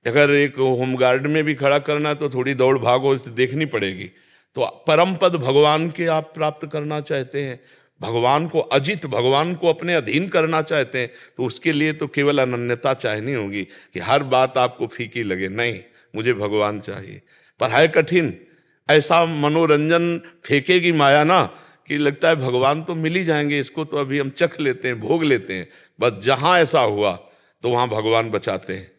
अगर एक होमगार्ड में भी खड़ा करना है तो थोड़ी दौड़ भागो इसे देखनी पड़ेगी। तो परम पद भगवान के आप प्राप्त करना चाहते हैं, भगवान को अजित, भगवान को अपने अधीन करना चाहते हैं, तो उसके लिए तो केवल अनन्यता चाहिए होगी कि हर बात आपको फीकी लगे। नहीं, मुझे भगवान चाहिए। पर है कठिन, ऐसा मनोरंजन फेंकेगी माया ना कि लगता है भगवान तो मिल ही जाएंगे, इसको तो अभी हम चख लेते हैं, भोग लेते हैं। बस जहां ऐसा हुआ तो वहां भगवान बचाते हैं।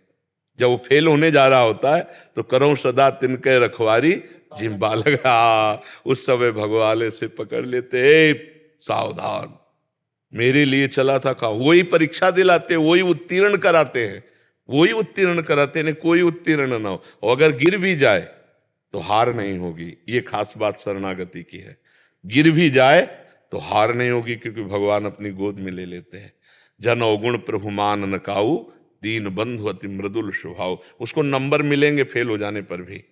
जब वो फेल होने जा रहा होता है तो करो सदा तिनके रखवारी जिम बालक, उस समय भगवान से पकड़ लेते, सावधान, मेरे लिए चला था का। वही परीक्षा दिलाते, वही उत्तीर्ण कराते हैं, वही उत्तीर्ण कराते हैं, कोई उत्तीर्ण ना हो। और अगर गिर भी जाए तो हार नहीं होगी। ये खास बात शरणागति की है, गिर भी जाए तो हार नहीं होगी, क्योंकि भगवान अपनी गोद में ले लेते हैं। जन अवगुण प्रभु मान न काऊ, दीन बंधु अति मृदुल स्वभाव। उसको नंबर मिलेंगे फेल हो जाने पर भी।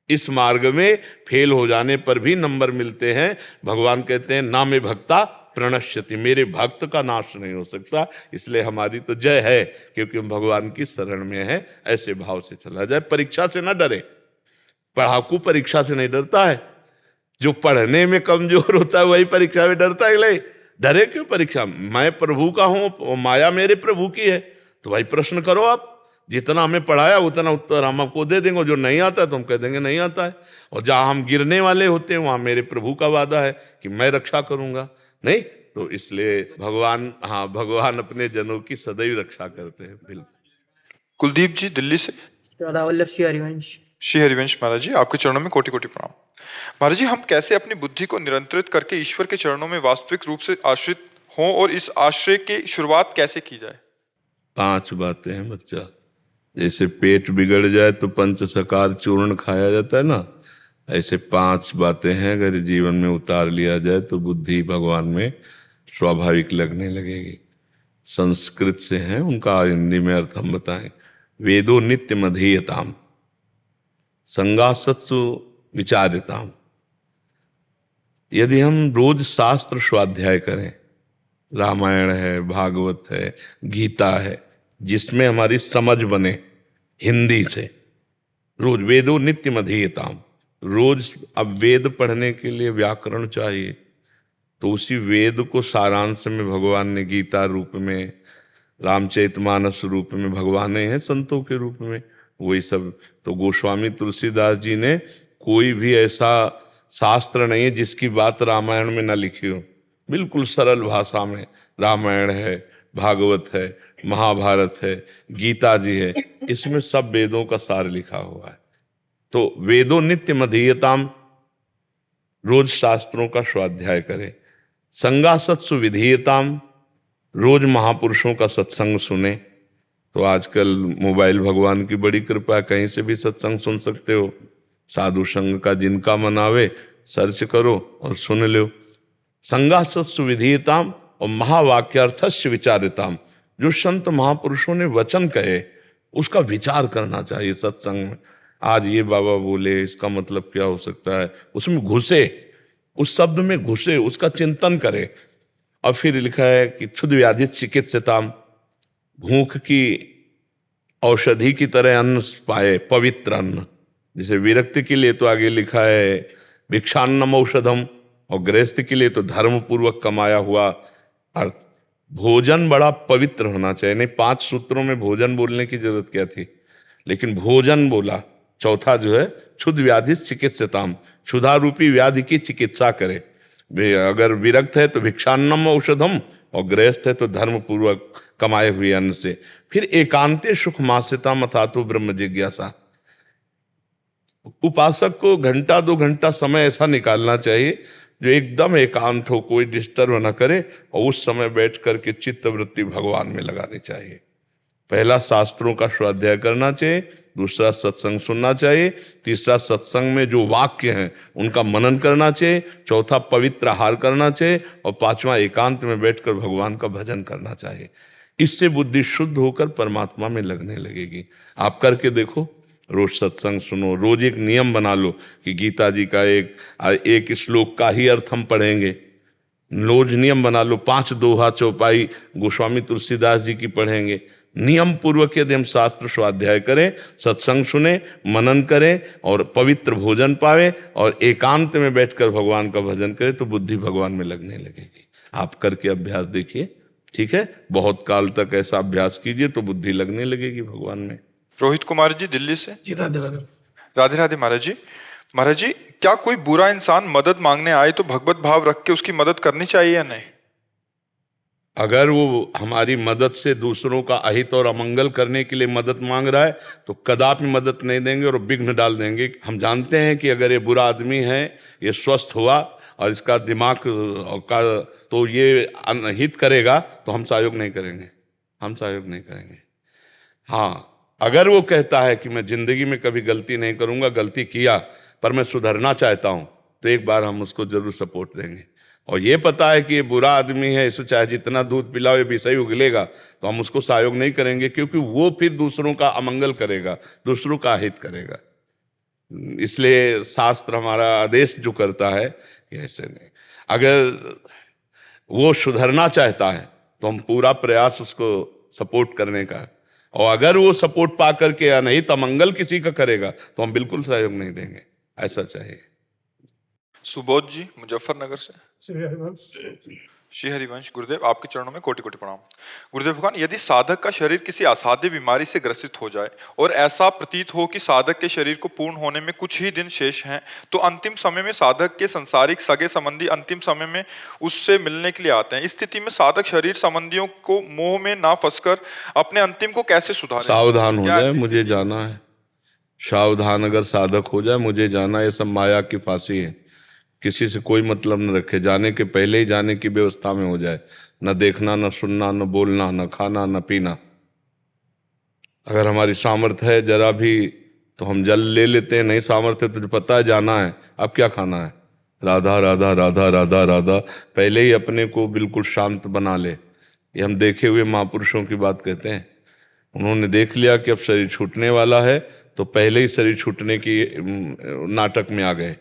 इस मार्ग में फेल हो जाने पर भी नंबर मिलते हैं। भगवान कहते हैं ना में भक्ता प्रणश्यति, मेरे भक्त का नाश नहीं हो सकता, इसलिए हमारी तो जय है क्योंकि हम भगवान की शरण में है। ऐसे भाव से चला जाए, परीक्षा से ना डरे। पढ़ाकू परीक्षा से नहीं डरता है, जो पढ़ने में कमजोर होता है वही परीक्षा में डरता है। ले डरे क्यों परीक्षा? मैं प्रभु का हूं, माया मेरे प्रभु की है, तो भाई प्रश्न करो आप। जितना हमें पढ़ाया उतना उत्तर हम आपको दे देंगे, जो नहीं आता है तो हम कह देंगे नहीं आता है। और जहां हम गिरने वाले होते हैं वहां मेरे प्रभु का वादा है कि मैं रक्षा करूंगा। नहीं तो इसलिए भगवान, हाँ, भगवान अपने जनों की सदैव रक्षा करते हैं। बिल्कुल। कुलदीप जी दिल्ली से। राधा वल्लभ श्री हरिवंश। श्री हरिवंश महाराज जी, आपके चरणों में कोटि कोटि प्रणाम। महाराज जी, हम कैसे अपनी बुद्धि को नियंत्रित करके ईश्वर के चरणों में वास्तविक रूप से आश्रित हों और इस आश्रय की शुरुआत कैसे की जाए? 5 बातें हैं बच्चा। जैसे पेट बिगड़ जाए तो पंचसकार चूर्ण खाया जाता है ना, ऐसे 5 बातें हैं, अगर जीवन में उतार लिया जाए तो बुद्धि भगवान में स्वाभाविक लगने लगेगी। संस्कृत से हैं, उनका हिंदी में अर्थ हम बताएं। वेदो नित्य मधीयताम, संगासत्सु विचार्यताम। यदि हम रोज शास्त्र स्वाध्याय करें, रामायण है, भागवत है, गीता है, जिसमें हमारी समझ बने हिंदी से, रोज वेदो नित्य मधीयताम, रोज अब वेद पढ़ने के लिए व्याकरण चाहिए, तो उसी वेद को सारांश में भगवान ने गीता रूप में, रामचरितमानस रूप में भगवान ने हैं संतों के रूप में, वही सब। तो गोस्वामी तुलसीदास जी ने, कोई भी ऐसा शास्त्र नहीं है जिसकी बात रामायण में न लिखी हो, बिल्कुल सरल भाषा में रामायण है, भागवत है, महाभारत है, गीता जी है, इसमें सब वेदों का सार लिखा हुआ है। तो वेदो नित्य मधीयताम, रोज शास्त्रों का स्वाध्याय करें। संगासत्सु विधीयताम, रोज महापुरुषों का सत्संग सुने। तो आजकल मोबाइल भगवान की बड़ी कृपा है, कहीं से भी सत्संग सुन सकते हो। साधु संग का जिनका मनावे सर्च करो और सुन लो। संगासत्सु विधीयताम और महावाक्यार्थस्य विचारिताम, जो संत महापुरुषों ने वचन कहे उसका विचार करना चाहिए सत्संग में। आज ये बाबा बोले, इसका मतलब क्या हो सकता है, उसमें घुसे, उस शब्द में घुसे, उसका चिंतन करे। और फिर लिखा है कि क्षुद्र व्याधि चिकित्सिताम, भूख की औषधि की तरह अन्न पाए, पवित्र अन्न। जैसे विरक्ति के लिए तो आगे लिखा है भिक्षान्नम औषधम, और गृहस्थ के लिए तो धर्म पूर्वक कमाया हुआ अर्थ। भोजन बड़ा पवित्र होना चाहिए। नहीं, 5 सूत्रों में भोजन बोलने की जरूरत क्या थी, लेकिन भोजन बोला। चौथा जो है क्षुद्र व्याधि चिकित्सिताम, क्षुधा रूपी व्याधि की चिकित्सा करे। अगर विरक्त है तो भिक्षान्नम औषधम, और गृहस्थ है तो धर्म पूर्वक कमाए हुए अन्न से। फिर एकांते सुख मास्यता मथातो ब्रह्म जिज्ञासा। उपासक को 1-2 घंटा समय ऐसा निकालना चाहिए जो एकदम एकांत हो, कोई डिस्टर्ब न करे, और उस समय बैठ करके चित्त वृत्ति भगवान में लगानी चाहिए। पहला शास्त्रों का स्वाध्याय करना चाहिए, दूसरा सत्संग सुनना चाहिए, तीसरा सत्संग में जो वाक्य हैं उनका मनन करना चाहिए, चौथा पवित्र आहार करना चाहिए, और 5वां एकांत में बैठकर भगवान का भजन करना चाहिए। इससे बुद्धि शुद्ध होकर परमात्मा में लगने लगेगी। आप करके देखो, रोज सत्संग सुनो, रोज एक नियम बना लो कि गीता जी का एक श्लोक का ही अर्थ हम पढ़ेंगे। रोज नियम बना लो, 5 दोहा चौपाई गोस्वामी तुलसीदास जी की पढ़ेंगे। नियम पूर्वक यदि हम शास्त्र स्वाध्याय करें, सत्संग सुने, मनन करें और पवित्र भोजन पावे और एकांत में बैठकर भगवान का भजन करें, तो बुद्धि भगवान में लगने लगेगी। आप करके अभ्यास देखिए, ठीक है? बहुत काल तक ऐसा अभ्यास कीजिए तो बुद्धि लगने लगेगी भगवान में। रोहित कुमार जी दिल्ली से। जी राधे राधे। राधे राधे महाराज जी। महाराज जी, क्या कोई बुरा इंसान मदद मांगने आए तो भगवत भाव रख के उसकी मदद करनी चाहिए या नहीं? अगर वो हमारी मदद से दूसरों का अहित और अमंगल करने के लिए मदद मांग रहा है तो कदापि मदद नहीं देंगे और विघ्न डाल देंगे। हम जानते हैं कि अगर ये बुरा आदमी है, ये स्वस्थ हुआ और इसका दिमाग का तो ये अनहित करेगा, तो हम सहयोग नहीं करेंगे, हम सहयोग नहीं करेंगे। हाँ, अगर वो कहता है कि मैं जिंदगी में कभी गलती नहीं करूंगा, गलती किया पर मैं सुधरना चाहता हूं, तो एक बार हम उसको जरूर सपोर्ट देंगे। और ये पता है कि ये बुरा आदमी है, इसे चाहे जितना दूध पिलाओ ये विषय उगलेगा, तो हम उसको सहयोग नहीं करेंगे, क्योंकि वो फिर दूसरों का अमंगल करेगा, दूसरों का हित करेगा। इसलिए शास्त्र हमारा आदेश जो करता है, ये ऐसे नहीं। अगर वो सुधरना चाहता है तो हम पूरा प्रयास उसको सपोर्ट करने का है। और अगर वो सपोर्ट पा करके या नहीं तो मंगल किसी का करेगा तो हम बिल्कुल सहयोग नहीं देंगे, ऐसा चाहिए। सुबोध जी मुजफ्फरनगर से। श्री हरिवंश गुरुदेव, आपके चरणों में कोटि कोटि प्रणाम। गुरुदेव भगवान, यदि साधक का शरीर किसी असाध्य बीमारी से ग्रसित हो जाए और ऐसा प्रतीत हो कि साधक के शरीर को पूर्ण होने में कुछ ही दिन शेष हैं, तो अंतिम समय में साधक के संसारिक सगे संबंधी अंतिम समय में उससे मिलने के लिए आते हैं। इस स्थिति में साधक शरीर संबंधियों को मोह में ना फंसकर अपने अंतिम को कैसे सुधारे? सावधान हो जाए, मुझे जाना है। सावधान अगर साधक हो जाए, मुझे जाना है, ये सब माया की फांसी है। किसी से कोई मतलब न रखे, जाने के पहले ही जाने की व्यवस्था में हो जाए, न देखना, न सुनना, न बोलना, न खाना, न पीना। अगर हमारी सामर्थ्य है जरा भी तो हम जल ले लेते हैं, नहीं सामर्थ्य तुझे पता है जाना है, अब क्या खाना है? राधा राधा राधा राधा राधा, पहले ही अपने को बिल्कुल शांत बना ले। ये हम देखे हुए महापुरुषों की बात कहते हैं। उन्होंने देख लिया कि अब शरीर छूटने वाला है तो पहले ही शरीर छूटने की नाटक में आ गए।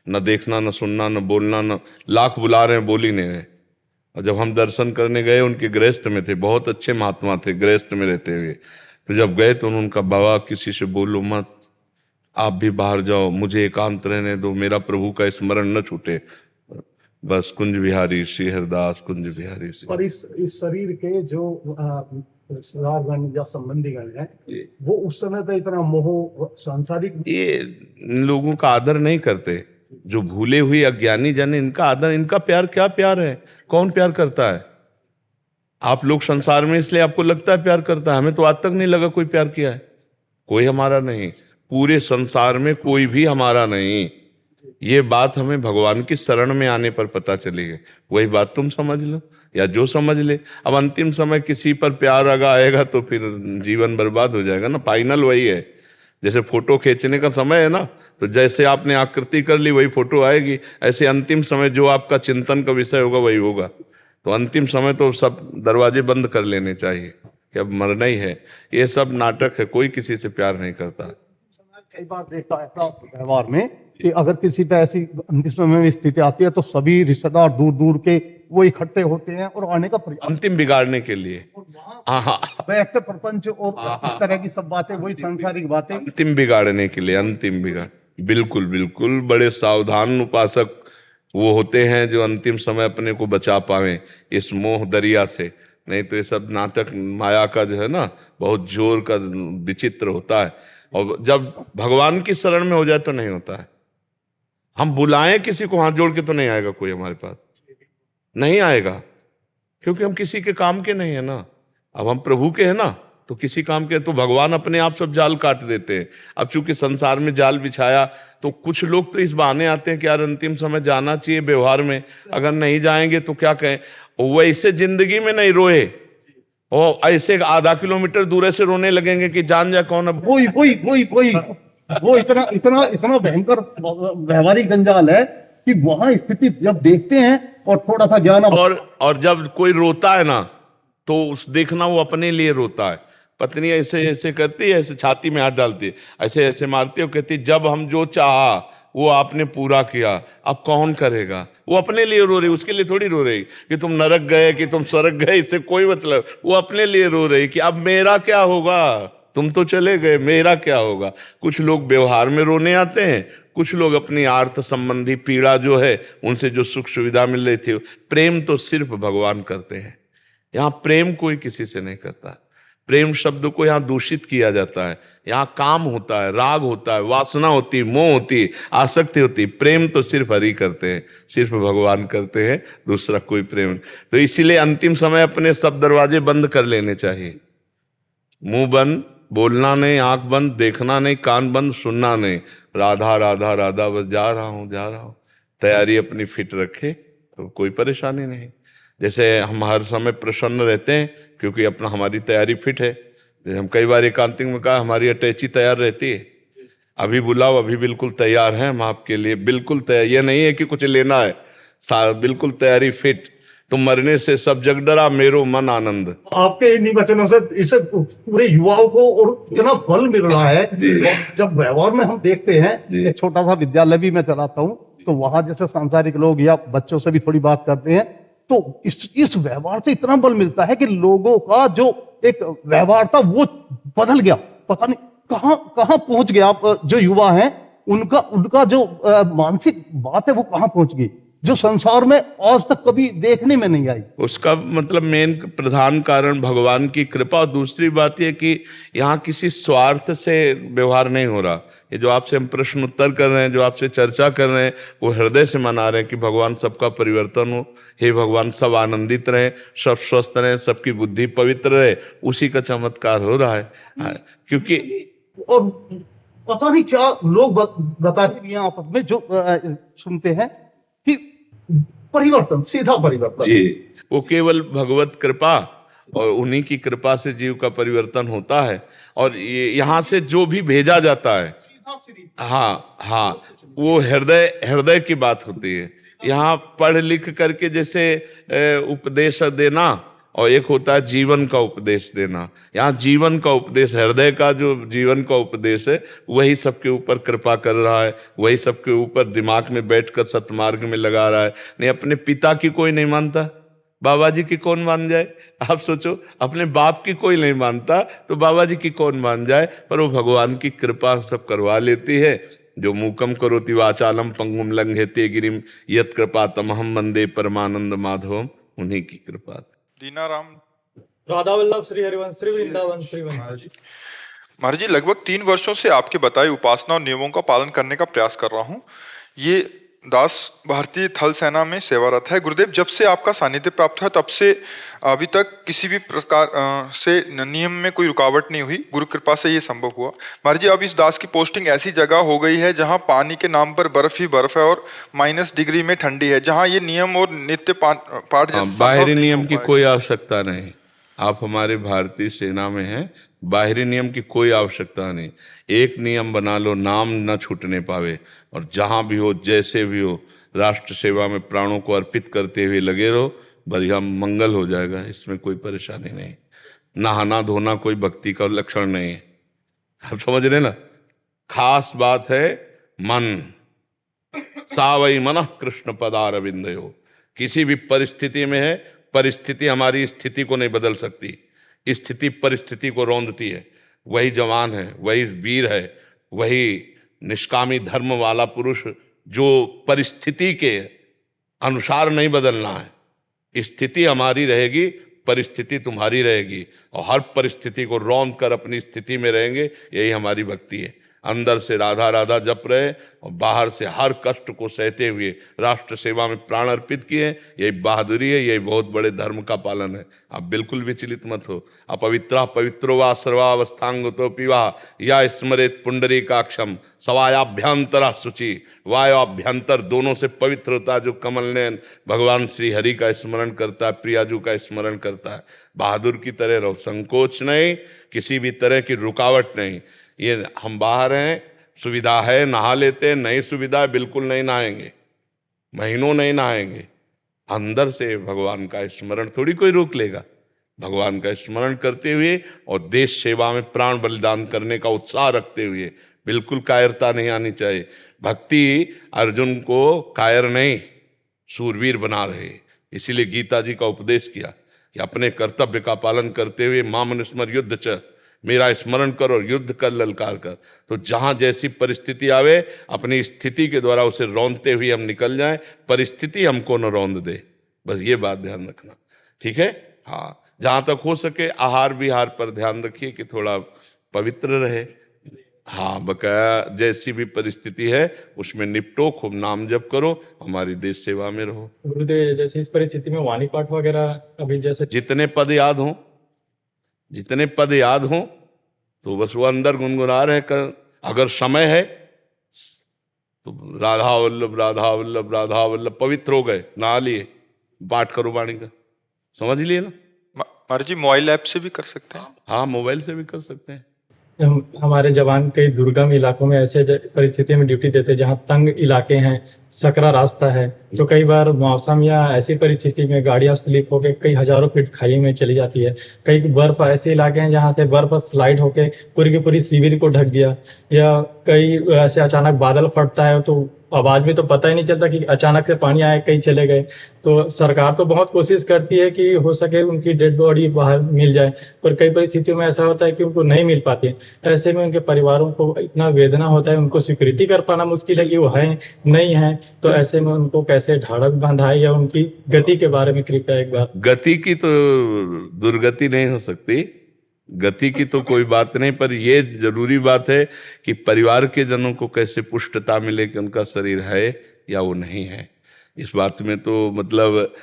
न देखना, न सुनना, न बोलना, न लाख बुला रहे हैं, बोल ही नहीं रहे। और जब हम दर्शन करने गए, उनके गृहस्थ में थे, बहुत अच्छे महात्मा थे गृहस्थ में रहते हुए, तो जब गए तो उनका बाबा किसी से बोलो मत, आप भी बाहर जाओ, मुझे एकांत रहने दो, मेरा प्रभु का स्मरण न छूटे, बस कुंज बिहारी श्री हरदास कुंज बिहारी श्री। और इस शरीर के जो रिश्तेदारगण या संबंधीगण हैं, वो उस समय पे इतना मोह सांसारिक, ये इन लोगों का आदर नहीं करते। जो भूले हुए अज्ञानी जन, इनका आदर, इनका प्यार क्या प्यार है? कौन प्यार करता है? आप लोग संसार में इसलिए आपको लगता है प्यार करता है, हमें तो आज तक नहीं लगा कोई प्यार किया है। कोई हमारा नहीं, पूरे संसार में कोई भी हमारा नहीं। ये बात हमें भगवान की शरण में आने पर पता चली है। वही बात तुम समझ लो या जो समझ ले। अब अंतिम समय किसी पर प्यार अगर आएगा तो फिर जीवन बर्बाद हो जाएगा ना। फाइनल वही है, जैसे फोटो खींचने का समय है ना, तो जैसे आपने आकृति कर ली वही फोटो आएगी, ऐसे अंतिम समय जो आपका चिंतन का विषय होगा वही होगा। तो अंतिम समय तो सब दरवाजे बंद कर लेने चाहिए कि अब मरना ही है। ये सब नाटक है, कोई किसी से प्यार नहीं करता। कई बार देखता है व्यवहार में कि अगर किसी पे ऐसी अंतिम समय में स्थिति आती है तो सभी रिश्तेदार दूर दूर के वो इकट्ठे होते हैं और आने का अंतिम बिगाड़ने के लिए। व्यक्त प्रपंच और इस तरह की सब बातें, वही सांसारिक बातें, अंतिम बिगाड़ने के लिए, अंतिम बिगाड़। बिल्कुल बिल्कुल, बड़े सावधान उपासक वो होते हैं जो अंतिम समय अपने को बचा पावे इस मोह दरिया से। नहीं तो ये सब नाटक माया का जो है ना, बहुत जोर का विचित्र होता है। और जब भगवान की शरण में हो जाए तो नहीं होता है। हम बुलाएं किसी को हाथ जोड़ के तो नहीं आएगा कोई हमारे पास, नहीं आएगा, क्योंकि हम किसी के काम के नहीं है ना। अब हम प्रभु के हैं ना, तो किसी काम के, तो भगवान अपने आप सब जाल काट देते हैं। अब चूंकि संसार में जाल बिछाया तो कुछ लोग तो इस बहाने आते हैं कि यार अंतिम समय जाना चाहिए व्यवहार में, अगर नहीं जाएंगे तो क्या कहें। वैसे जिंदगी में नहीं रोए और ऐसे आधा किलोमीटर दूर से रोने लगेंगे कि जान जा कौन। अब वो इतना भयंकर व्यवहारिक जंजाल है कि वहां स्थिति जब देखते हैं और थोड़ा सा ज्ञान, और जब कोई रोता है ना तो उस देखना वो अपने लिए रोता है। पत्नी ऐसे ऐसे करती है, ऐसे छाती में हाथ डालती है, ऐसे ऐसे मारती है, कहती जब हम जो चाहा वो आपने पूरा किया, अब कौन करेगा। वो अपने लिए रो रही, उसके लिए थोड़ी रो रही कि तुम नरक गए कि तुम स्वर्ग गए, इससे कोई मतलब। वो अपने लिए रो रही कि अब मेरा क्या होगा, तुम तो चले गए, मेरा क्या होगा। कुछ लोग व्यवहार में रोने आते हैं, कुछ लोग अपनी आर्थ संबंधी पीड़ा जो है उनसे जो सुख सुविधा मिल रही थी। प्रेम तो सिर्फ भगवान करते हैं, यहाँ प्रेम कोई किसी से नहीं करता। प्रेम शब्द को यहाँ दूषित किया जाता है। यहाँ काम होता है, राग होता है, वासना होती है, मोह होती है, आसक्ति होती है। प्रेम तो सिर्फ हरि करते हैं, सिर्फ भगवान करते हैं, दूसरा कोई प्रेम नहीं। तो इसीलिए अंतिम समय अपने सब दरवाजे बंद कर लेने चाहिए। मुंह बंद, बोलना नहीं, आंख बंद, देखना नहीं, कान बंद, सुनना नहीं, राधा राधा राधा, बस जा रहा हूँ। तैयारी अपनी फिट रखे तो कोई परेशानी नहीं। जैसे हम हर समय प्रसन्न रहते हैं क्योंकि अपना हमारी तैयारी फिट है। जैसे हम कई बार एकांतिक में कहा हमारी अटैची तैयार रहती है, अभी बुलाओ, अभी बिल्कुल तैयार हैं हम आपके लिए, बिल्कुल तैयार। ये नहीं है कि कुछ लेना है, बिल्कुल तैयारी फिट। तुम मरने से सब जग डरा, मेरो मन आनंद। आपके इन्हीं वचनों से इसे पूरे युवाओं को और इतना बल मिल रहा है। जब व्यवहार में हम देखते हैं, एक छोटा सा विद्यालय भी मैं चलाता हूँ, तो वहां जैसे सांसारिक लोग या बच्चों से भी थोड़ी बात करते हैं तो इस व्यवहार से इतना बल मिलता है कि लोगों का जो एक व्यवहार था वो बदल गया। पता नहीं कहां कहां पहुंच गया। आप जो युवा हैं उनका जो मानसिक बात है वो कहां पहुंच गई, जो संसार में आज तक कभी देखने में नहीं आई। उसका मतलब मेन प्रधान कारण भगवान की कृपा। और दूसरी बात यह कि यहाँ किसी स्वार्थ से व्यवहार नहीं हो रहा। ये जो आपसे हम प्रश्न उत्तर कर रहे हैं, जो आपसे चर्चा कर रहे हैं, वो हृदय से मना रहे हैं कि भगवान सबका परिवर्तन हो, हे भगवान सब आनंदित रहें, सब स्वस्थ रहें, सबकी बुद्धि पवित्र रहे। उसी का चमत्कार हो रहा है। क्योंकि और पता नहीं क्या लोग बताते हैं आपस में जो सुनते हैं कि परिवर्तन, सीधा परिवर्तन जी, वो केवल भगवत कृपा और उन्हीं की कृपा से जीव का परिवर्तन होता है। और ये यहाँ से जो भी भेजा जाता है, हाँ हाँ, वो हृदय की बात होती है। यहाँ पढ़ लिख करके जैसे उपदेश देना और एक होता है जीवन का उपदेश देना। यहाँ जीवन का उपदेश, हृदय का जो जीवन का उपदेश है, वही सबके ऊपर कृपा कर रहा है, वही सबके ऊपर दिमाग में बैठकर सतमार्ग में लगा रहा है। नहीं, अपने पिता की कोई नहीं मानता, बाबा जी की कौन मान जाए? आप सोचो, अपने बाप की कोई नहीं मानता तो बाबा जी की कौन मान जाए? पर वो भगवान की कृपा सब करवा लेती है। जो मूकम करोति वाचालम पंगुम लंघयते गिरिम यत् कृपा तमहम वंदे परमानंद माधवम, उन्हीं की कृपा। दीना राम राधा वल्लभ श्री हरिवंश श्री वृंदावन श्री वृंदावन। महाराज जी, लगभग 3 वर्षों से आपके बताए उपासना और नियमों का पालन करने का प्रयास कर रहा हूँ। ये दास भारतीय थल सेना में सेवारत है। गुरुदेव, जब से आपका सानिध्य प्राप्त हुआ तब से अभी तक किसी भी प्रकार से नियम में कोई रुकावट नहीं हुई। गुरु कृपा से ये संभव हुआ। महाराज जी, अब इस दास की पोस्टिंग ऐसी जगह हो गई है जहाँ पानी के नाम पर बर्फ ही बर्फ है और -डिग्री में ठंडी है, जहाँ ये नियम और नित्य पाठ बाहरी नियम की कोई आवश्यकता नहीं। आप हमारे भारतीय सेना में हैं, बाहरी नियम की कोई आवश्यकता नहीं। एक नियम बना लो, नाम न छूटने पावे, और जहाँ भी हो, जैसे भी हो, राष्ट्र सेवा में प्राणों को अर्पित करते हुए लगे रहो, बढ़िया मंगल हो जाएगा। इसमें कोई परेशानी नहीं। नहाना धोना कोई भक्ति का लक्षण नहीं है। आप समझ रहे ना? खास बात है मन। सावई मन कृष्ण पदारविंदयो। किसी भी परिस्थिति में है, परिस्थिति हमारी स्थिति को नहीं बदल सकती, स्थिति परिस्थिति को रौंदती है। वही जवान है, वही वीर है, वही निष्कामी धर्म वाला पुरुष जो परिस्थिति के अनुसार नहीं बदलना है। स्थिति हमारी रहेगी, परिस्थिति तुम्हारी रहेगी, और हर परिस्थिति को रौंद कर अपनी स्थिति में रहेंगे। यही हमारी भक्ति है। अंदर से राधा राधा जप रहे और बाहर से हर कष्ट को सहते हुए राष्ट्र सेवा में प्राण अर्पित किए। यही बहादुरी है, यही बहुत बड़े धर्म का पालन है। आप बिल्कुल विचलित मत हो। अपवित्रा पवित्रो वा सर्वावस्थांगतो पिवा या स्मरेत पुंडरीकाक्षम सवायाभ्यंतरा शुचि। वायाभ्यंतर दोनों से पवित्र होता है जो कमल नयन भगवान श्री हरि का स्मरण करता है, प्रियाजू का स्मरण करता है। बहादुर की तरह रहो, संकोच नहीं, किसी भी तरह की रुकावट नहीं। ये हम बाहर हैं, सुविधा है, नहा लेते हैं, नहीं सुविधा है बिल्कुल नहीं नहाएंगे, महीनों नहीं नहाएंगे। अंदर से भगवान का स्मरण थोड़ी कोई रोक लेगा। भगवान का स्मरण करते हुए और देश सेवा में प्राण बलिदान करने का उत्साह रखते हुए, बिल्कुल कायरता नहीं आनी चाहिए। भक्ति अर्जुन को कायर नहीं, शूरवीर बना रहे। इसीलिए गीता जी का उपदेश किया कि अपने कर्तव्य का पालन करते हुए मां मनुस्मर युद्ध च, मेरा स्मरण कर और युद्ध कर, ललकार कर। तो जहां जैसी परिस्थिति आवे, अपनी स्थिति के द्वारा उसे रौंदते हुए हम निकल जाएं। परिस्थिति हमको न रौंद दे, बस ये बात ध्यान रखना, ठीक है? हाँ, जहां तक हो सके आहार विहार पर ध्यान रखिए कि थोड़ा पवित्र रहे। हाँ, बकाया जैसी भी परिस्थिति है उसमें निपटो, खूब नाम जप करो, हमारी देश सेवा में रहो। गुरुदेव, जैसे इस परिस्थिति में वाणी पाठ वगैरह अभी जैसे जितने पद याद हों, जितने पद याद हों तो बस वो अंदर गुनगुना रहे कर। अगर समय है तो राधा वल्लभ राधा वल्लभ राधा वल्लभ पवित्र हो गए, नहा लिए, पाठ करो वाणी का। समझ लिए ना? महाराज जी, मोबाइल ऐप से भी कर सकते हैं? हाँ, मोबाइल से भी कर सकते हैं। हमारे जवान कई दुर्गम इलाकों में ऐसे परिस्थिति में ड्यूटी देते हैं जहाँ तंग इलाके हैं, सकरा रास्ता है, तो कई बार मौसम या ऐसी परिस्थिति में गाड़ियाँ स्लिप होकर कई हजारों फीट खाई में चली जाती है। कई बर्फ ऐसे इलाके हैं जहाँ से बर्फ स्लाइड होकर पूरी की पूरी शिविर को ढक दिया, या कई ऐसे अचानक बादल फटता है तो आवाज में तो पता ही नहीं चलता कि अचानक से पानी आया कहीं चले गए। तो सरकार तो बहुत कोशिश करती है कि हो सके उनकी डेड बॉडी बाहर मिल जाए, पर कई परिस्थितियों में ऐसा होता है कि उनको नहीं मिल पाती है। ऐसे में उनके परिवारों को इतना वेदना होता है, उनको स्वीकृति कर पाना मुश्किल है कि वो हैं नहीं हैं। तो ऐसे में उनको कैसे ढाढ़स बंधाए, या उनकी गति के बारे में कृपया एक बार। गति की तो दुर्गति नहीं हो सकती, गति की तो कोई बात नहीं, पर यह जरूरी बात है कि परिवार के जनों को कैसे पुष्टता मिले कि उनका शरीर है या वो नहीं है। इस बात में तो मतलब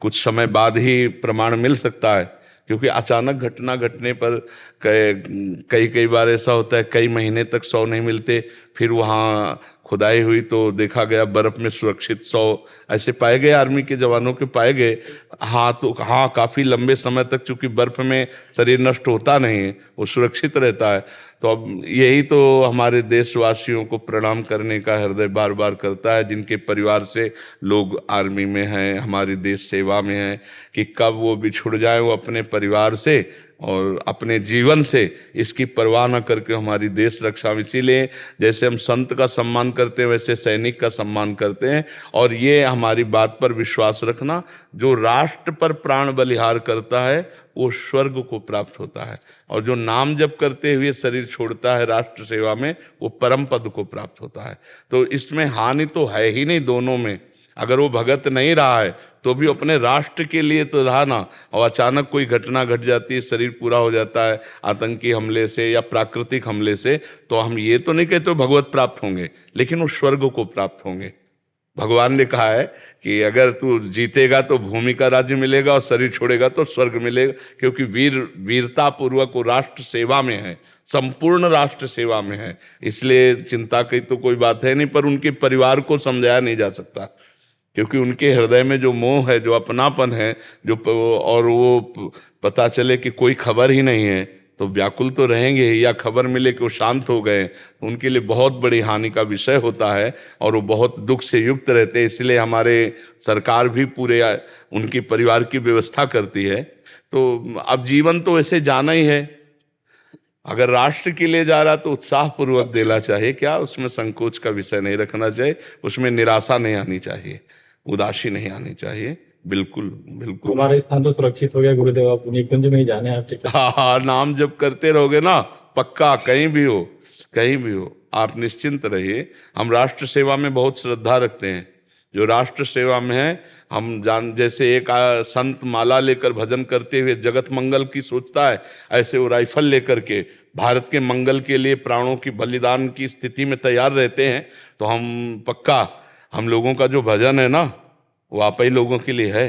कुछ समय बाद ही प्रमाण मिल सकता है, क्योंकि अचानक घटना घटने पर कई बार ऐसा होता है कई महीने तक शव नहीं मिलते, फिर वहाँ खुदाई हुई तो देखा गया बर्फ में सुरक्षित शव ऐसे पाए गए, आर्मी के जवानों के पाए गए। हाँ तो हाँ, काफ़ी लंबे समय तक चूंकि बर्फ में शरीर नष्ट होता नहीं है, वो सुरक्षित रहता है। तो अब यही तो हमारे देशवासियों को प्रणाम करने का हृदय बार बार करता है, जिनके परिवार से लोग आर्मी में हैं, हमारी देश सेवा में हैं, कि कब वो बिछुड़ जाए वो अपने परिवार से और अपने जीवन से, इसकी परवाह न करके हमारी देश रक्षा। इसीलिए जैसे हम संत का सम्मान करते हैं वैसे सैनिक का सम्मान करते हैं। और ये हमारी बात पर विश्वास रखना, जो राष्ट्र पर प्राण बलिहार करता है वो स्वर्ग को प्राप्त होता है, और जो नाम जप करते हुए शरीर छोड़ता है राष्ट्र सेवा में वो परम पद को प्राप्त होता है। तो इसमें हानि तो है ही नहीं दोनों में। अगर वो भगत नहीं रहा है तो भी अपने राष्ट्र के लिए तो रहा ना, और अचानक कोई घटना घट जाती है, शरीर पूरा हो जाता है आतंकी हमले से या प्राकृतिक हमले से, तो हम ये तो नहीं कहते भगवत प्राप्त होंगे, लेकिन वो स्वर्ग को प्राप्त होंगे। भगवान ने कहा है कि अगर तू जीतेगा तो भूमि का राज्य मिलेगा और शरीर छोड़ेगा तो स्वर्ग मिलेगा, क्योंकि वीरता पूर्वक वो राष्ट्र सेवा में है, संपूर्ण राष्ट्र सेवा में है। इसलिए चिंता की तो कोई बात है नहीं, पर उनके परिवार को समझाया नहीं जा सकता, क्योंकि उनके हृदय में जो मोह है, जो अपनापन है, जो और वो पता चले कि कोई खबर ही नहीं है तो व्याकुल तो रहेंगे, या खबर मिले कि वो शांत हो गए तो उनके लिए बहुत बड़ी हानि का विषय होता है और वो बहुत दुख से युक्त रहते हैं। इसलिए हमारे सरकार भी पूरे उनके परिवार की व्यवस्था करती है। तो अब जीवन तो वैसे जाना ही है, अगर राष्ट्र के लिए जा रहा तो उत्साहपूर्वक देना चाहिए, क्या उसमें संकोच का विषय नहीं रखना चाहिए, उसमें निराशा नहीं आनी चाहिए, उदासी नहीं आनी चाहिए। बिल्कुल बिल्कुल। हमारा स्थान तो सुरक्षित हो गया गुरुदेव, आप निकुंज में ही जाने आपके। हाँ, नाम जब करते रहोगे ना, पक्का कहीं भी हो आप निश्चिंत रहिए। हम राष्ट्र सेवा में बहुत श्रद्धा रखते हैं। जो राष्ट्र सेवा में है हम जैसे एक संत माला लेकर भजन करते हुए जगत मंगल की सोचता है, ऐसे वो राइफल लेकर के भारत के मंगल के लिए प्राणों की बलिदान की स्थिति में तैयार रहते हैं। तो हम पक्का, हम लोगों का जो भजन है ना वो आप ही लोगों के लिए है,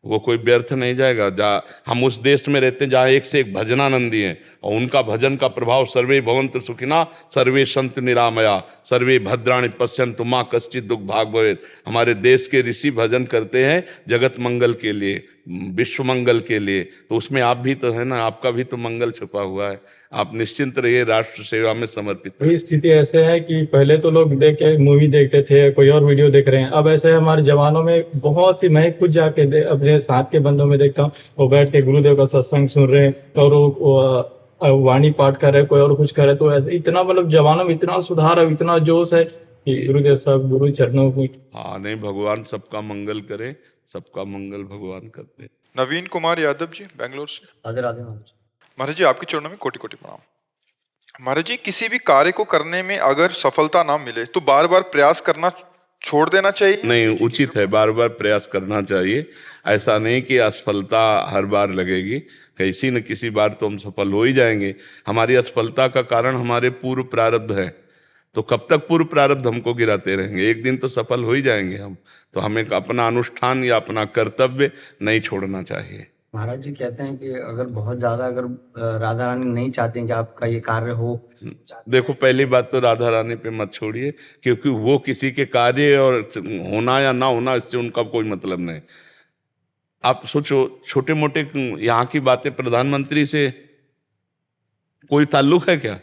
वो कोई व्यर्थ नहीं जाएगा। हम उस देश में रहते हैं जहाँ एक से एक भजनानंदी हैं, और उनका भजन का प्रभाव सर्वे भवन्तु सुखिना सर्वे सन्तु निरामया सर्वे भद्राणि पश्यन्तु मा कश्चित् दुःख भाग् भवेत्। हमारे देश के ऋषि भजन करते हैं जगत मंगल के लिए, विश्व मंगल के लिए, तो उसमें आप भी तो है ना, आपका भी तो मंगल छुपा हुआ है। आप निश्चिंत रहिए, राष्ट्र सेवा में समर्पित। वही स्थिति ऐसे है कि पहले तो लोग देख के मूवी देखते थे, कोई और वीडियो देख रहे हैं, अब ऐसे हमारे जवानों में बहुत सी, मैं खुद जाके अपने साथ के बंदों में देखता हूँ, वो बैठ के गुरुदेव का सत्संग सुन रहे हैं और वो वाणी पाठ कर रहे, कोई और कुछ कर रहे। तो ऐसे इतना मतलब जवानों में इतना सुधार है, इतना जोश है कि गुरुदेव साहब गुरु चरणों को। हाँ नहीं, भगवान सबका मंगल करे, सबका मंगल भगवान करते। नवीन कुमार यादव जी, बेंगलोर से। राधे राधे महाराज। महाराज जी, आपके चरणों में कोटि कोटि प्रणाम। महाराज जी, किसी भी कार्य को करने में अगर सफलता ना मिले तो बार बार प्रयास करना छोड़ देना चाहिए? नहीं, उचित है, बार बार प्रयास करना चाहिए। ऐसा नहीं कि असफलता हर बार लगेगी, किसी न किसी बार तो हम सफल हो ही जाएंगे। हमारी असफलता का कारण हमारे पूर्व प्रारब्ध है, तो कब तक पूर्व प्रारब्ध हमको गिराते रहेंगे? एक दिन तो सफल हो ही जाएंगे हम। तो हमें अपना अनुष्ठान या अपना कर्तव्य नहीं छोड़ना चाहिए। महाराज जी कहते हैं कि अगर बहुत ज्यादा, अगर राधा रानी नहीं चाहती हैं कि आपका ये कार्य हो। देखो, पहली बात तो राधा रानी पे मत छोड़िए, क्योंकि वो किसी के कार्य और होना या ना होना इससे उनका कोई मतलब नहीं। आप सोचो, छोटे मोटे यहाँ की बातें प्रधानमंत्री से कोई ताल्लुक है क्या?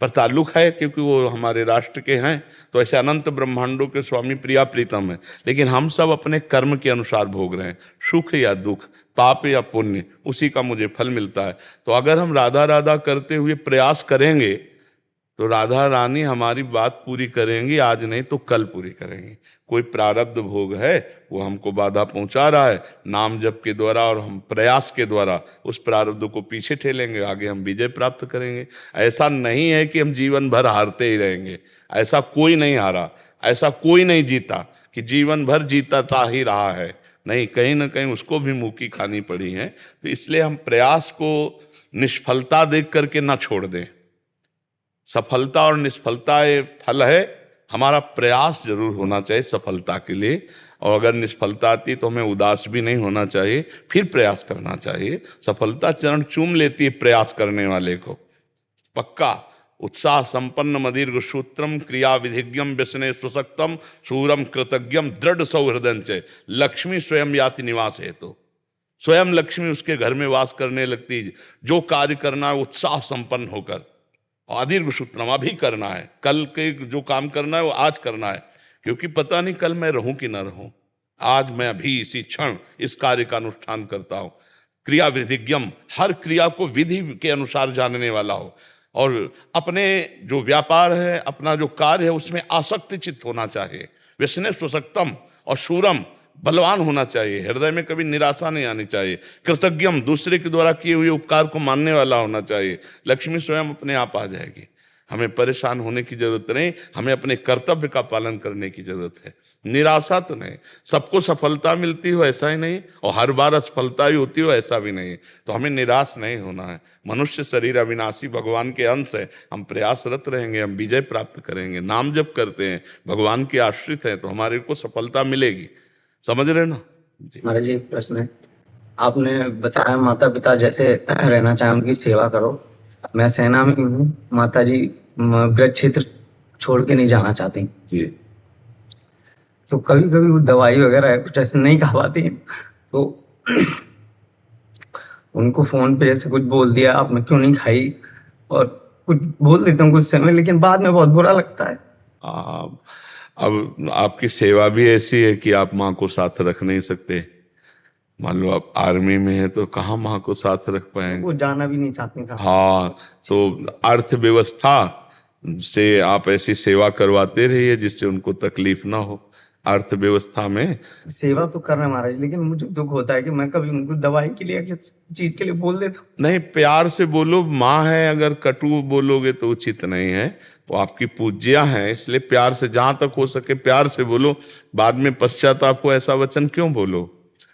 पर ताल्लुक है, क्योंकि वो हमारे राष्ट्र के हैं। तो ऐसे अनंत ब्रह्मांडों के स्वामी प्रिया प्रीतम है, लेकिन हम सब अपने कर्म के अनुसार भोग रहे हैं, सुख या दुख, पाप या पुण्य, उसी का मुझे फल मिलता है। तो अगर हम राधा राधा करते हुए प्रयास करेंगे तो राधा रानी हमारी बात पूरी करेंगी, आज नहीं तो कल पूरी करेंगी। कोई प्रारब्ध भोग है वो हमको बाधा पहुंचा रहा है, नाम जप के द्वारा और हम प्रयास के द्वारा उस प्रारब्ध को पीछे ठेलेंगे, आगे हम विजय प्राप्त करेंगे। ऐसा नहीं है कि हम जीवन भर हारते ही रहेंगे, ऐसा कोई नहीं हारा, ऐसा कोई नहीं जीता कि जीवन भर जीता ही रहा है, नहीं, कहीं ना कहीं उसको भी मुँह खानी पड़ी है। तो इसलिए हम प्रयास को निष्फलता देख करके ना छोड़ दें। सफलता और निष्फलता ये फल है, हमारा प्रयास जरूर होना चाहिए सफलता के लिए, और अगर निष्फलता आती तो हमें उदास भी नहीं होना चाहिए, फिर प्रयास करना चाहिए। सफलता चरण चूम लेती है प्रयास करने वाले को। पक्का उत्साह संपन्न मदीर्घ सूत्रम क्रिया विधिज्ञम व्यसने सुशक्तम सूरम कृतज्ञम दृढ़ सौहृदय लक्ष्मी स्वयं याति निवास है। तो स्वयं लक्ष्मी उसके घर में वास करने लगती है। जो कार्य करना है उत्साह संपन्न होकर, दीर्घ सूत्रम अभी करना है, कल के जो काम करना है वो आज करना है, क्योंकि पता नहीं कल मैं रहूं कि ना रहूं। आज मैं अभी इसी क्षण इस कार्य का अनुष्ठान करता हूं। क्रिया विधिज्ञम, हर क्रिया को विधि के अनुसार जानने वाला हो, और अपने जो व्यापार है, अपना जो कार्य है उसमें आसक्ति चित्त होना चाहिए। व्यसने सुशक्तम, और शूरम, बलवान होना चाहिए, हृदय में कभी निराशा नहीं आनी चाहिए। कृतज्ञम, दूसरे के द्वारा किए हुए उपकार को मानने वाला होना चाहिए। लक्ष्मी स्वयं अपने आप आ जाएगी, हमें परेशान होने की जरूरत नहीं, हमें अपने कर्तव्य का पालन करने की जरूरत है। निराशा तो नहीं, सबको सफलता मिलती हो ऐसा ही नहीं, और हर बार असफलता ही होती हो ऐसा भी नहीं, तो हमें निराश नहीं होना है। मनुष्य शरीर अविनाशी, भगवान के अंश है, हम प्रयासरत रहेंगे, हम विजय प्राप्त करेंगे। नाम जप करते हैं, भगवान के आश्रित हैं, तो हमारे को सफलता मिलेगी। समझ रहे ना जी? महाराज जी प्रश्न है, आपने बताया माता पिता जैसे रहना चाहे उनकी सेवा करो। मैं सेना में हूँ, माता जी ब्रज क्षेत्र छोड़ के नहीं जाना चाहती जी। तो कभी कभी वो दवाई वगैरह कुछ ऐसे नहीं खा पाती, तो उनको फोन पे जैसे कुछ बोल दिया, आपने क्यों नहीं खाई, और कुछ बोल देता हूँ कुछ समय, लेकिन बाद में बहुत बुरा लगता है। अब आपकी सेवा भी ऐसी है कि आप माँ को साथ रख नहीं सकते। मान लो आप आर्मी में है तो कहाँ माँ को साथ रख पाएंगे, वो जाना भी नहीं चाहती था। हाँ, तो अर्थव्यवस्था से आप ऐसी सेवा करवाते रहिए जिससे उनको तकलीफ ना हो। अर्थव्यवस्था में सेवा तो करना महाराज, लेकिन मुझे दुख होता है कि मैं कभी उनको दवाई के लिए किस चीज के लिए बोल देता हूँ। नहीं, प्यार से बोलो, माँ है, अगर कटु बोलोगे तो उचित नहीं है। वो आपकी पूज्या हैं, इसलिए प्यार से, जहां तक हो सके प्यार से बोलो। बाद में पश्चाताप को ऐसा वचन क्यों बोलो?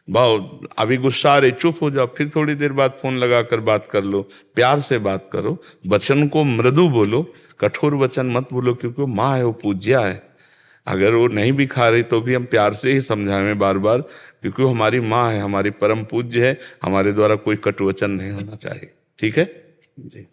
भाव अभी गुस्सा आ रही, चुप हो जाओ, फिर थोड़ी देर बाद फोन लगा कर बात कर लो। प्यार से बात करो, वचन को मृदु बोलो, कठोर वचन मत बोलो, क्योंकि वो माँ है, वो पूज्या है। अगर वो नहीं भी खा रही तो भी हम प्यार से ही समझाएं बार बार, क्योंकि वो हमारी माँ है, हमारी परम पूज्य है, हमारे द्वारा कोई कटु वचन नहीं होना चाहिए। ठीक है जी।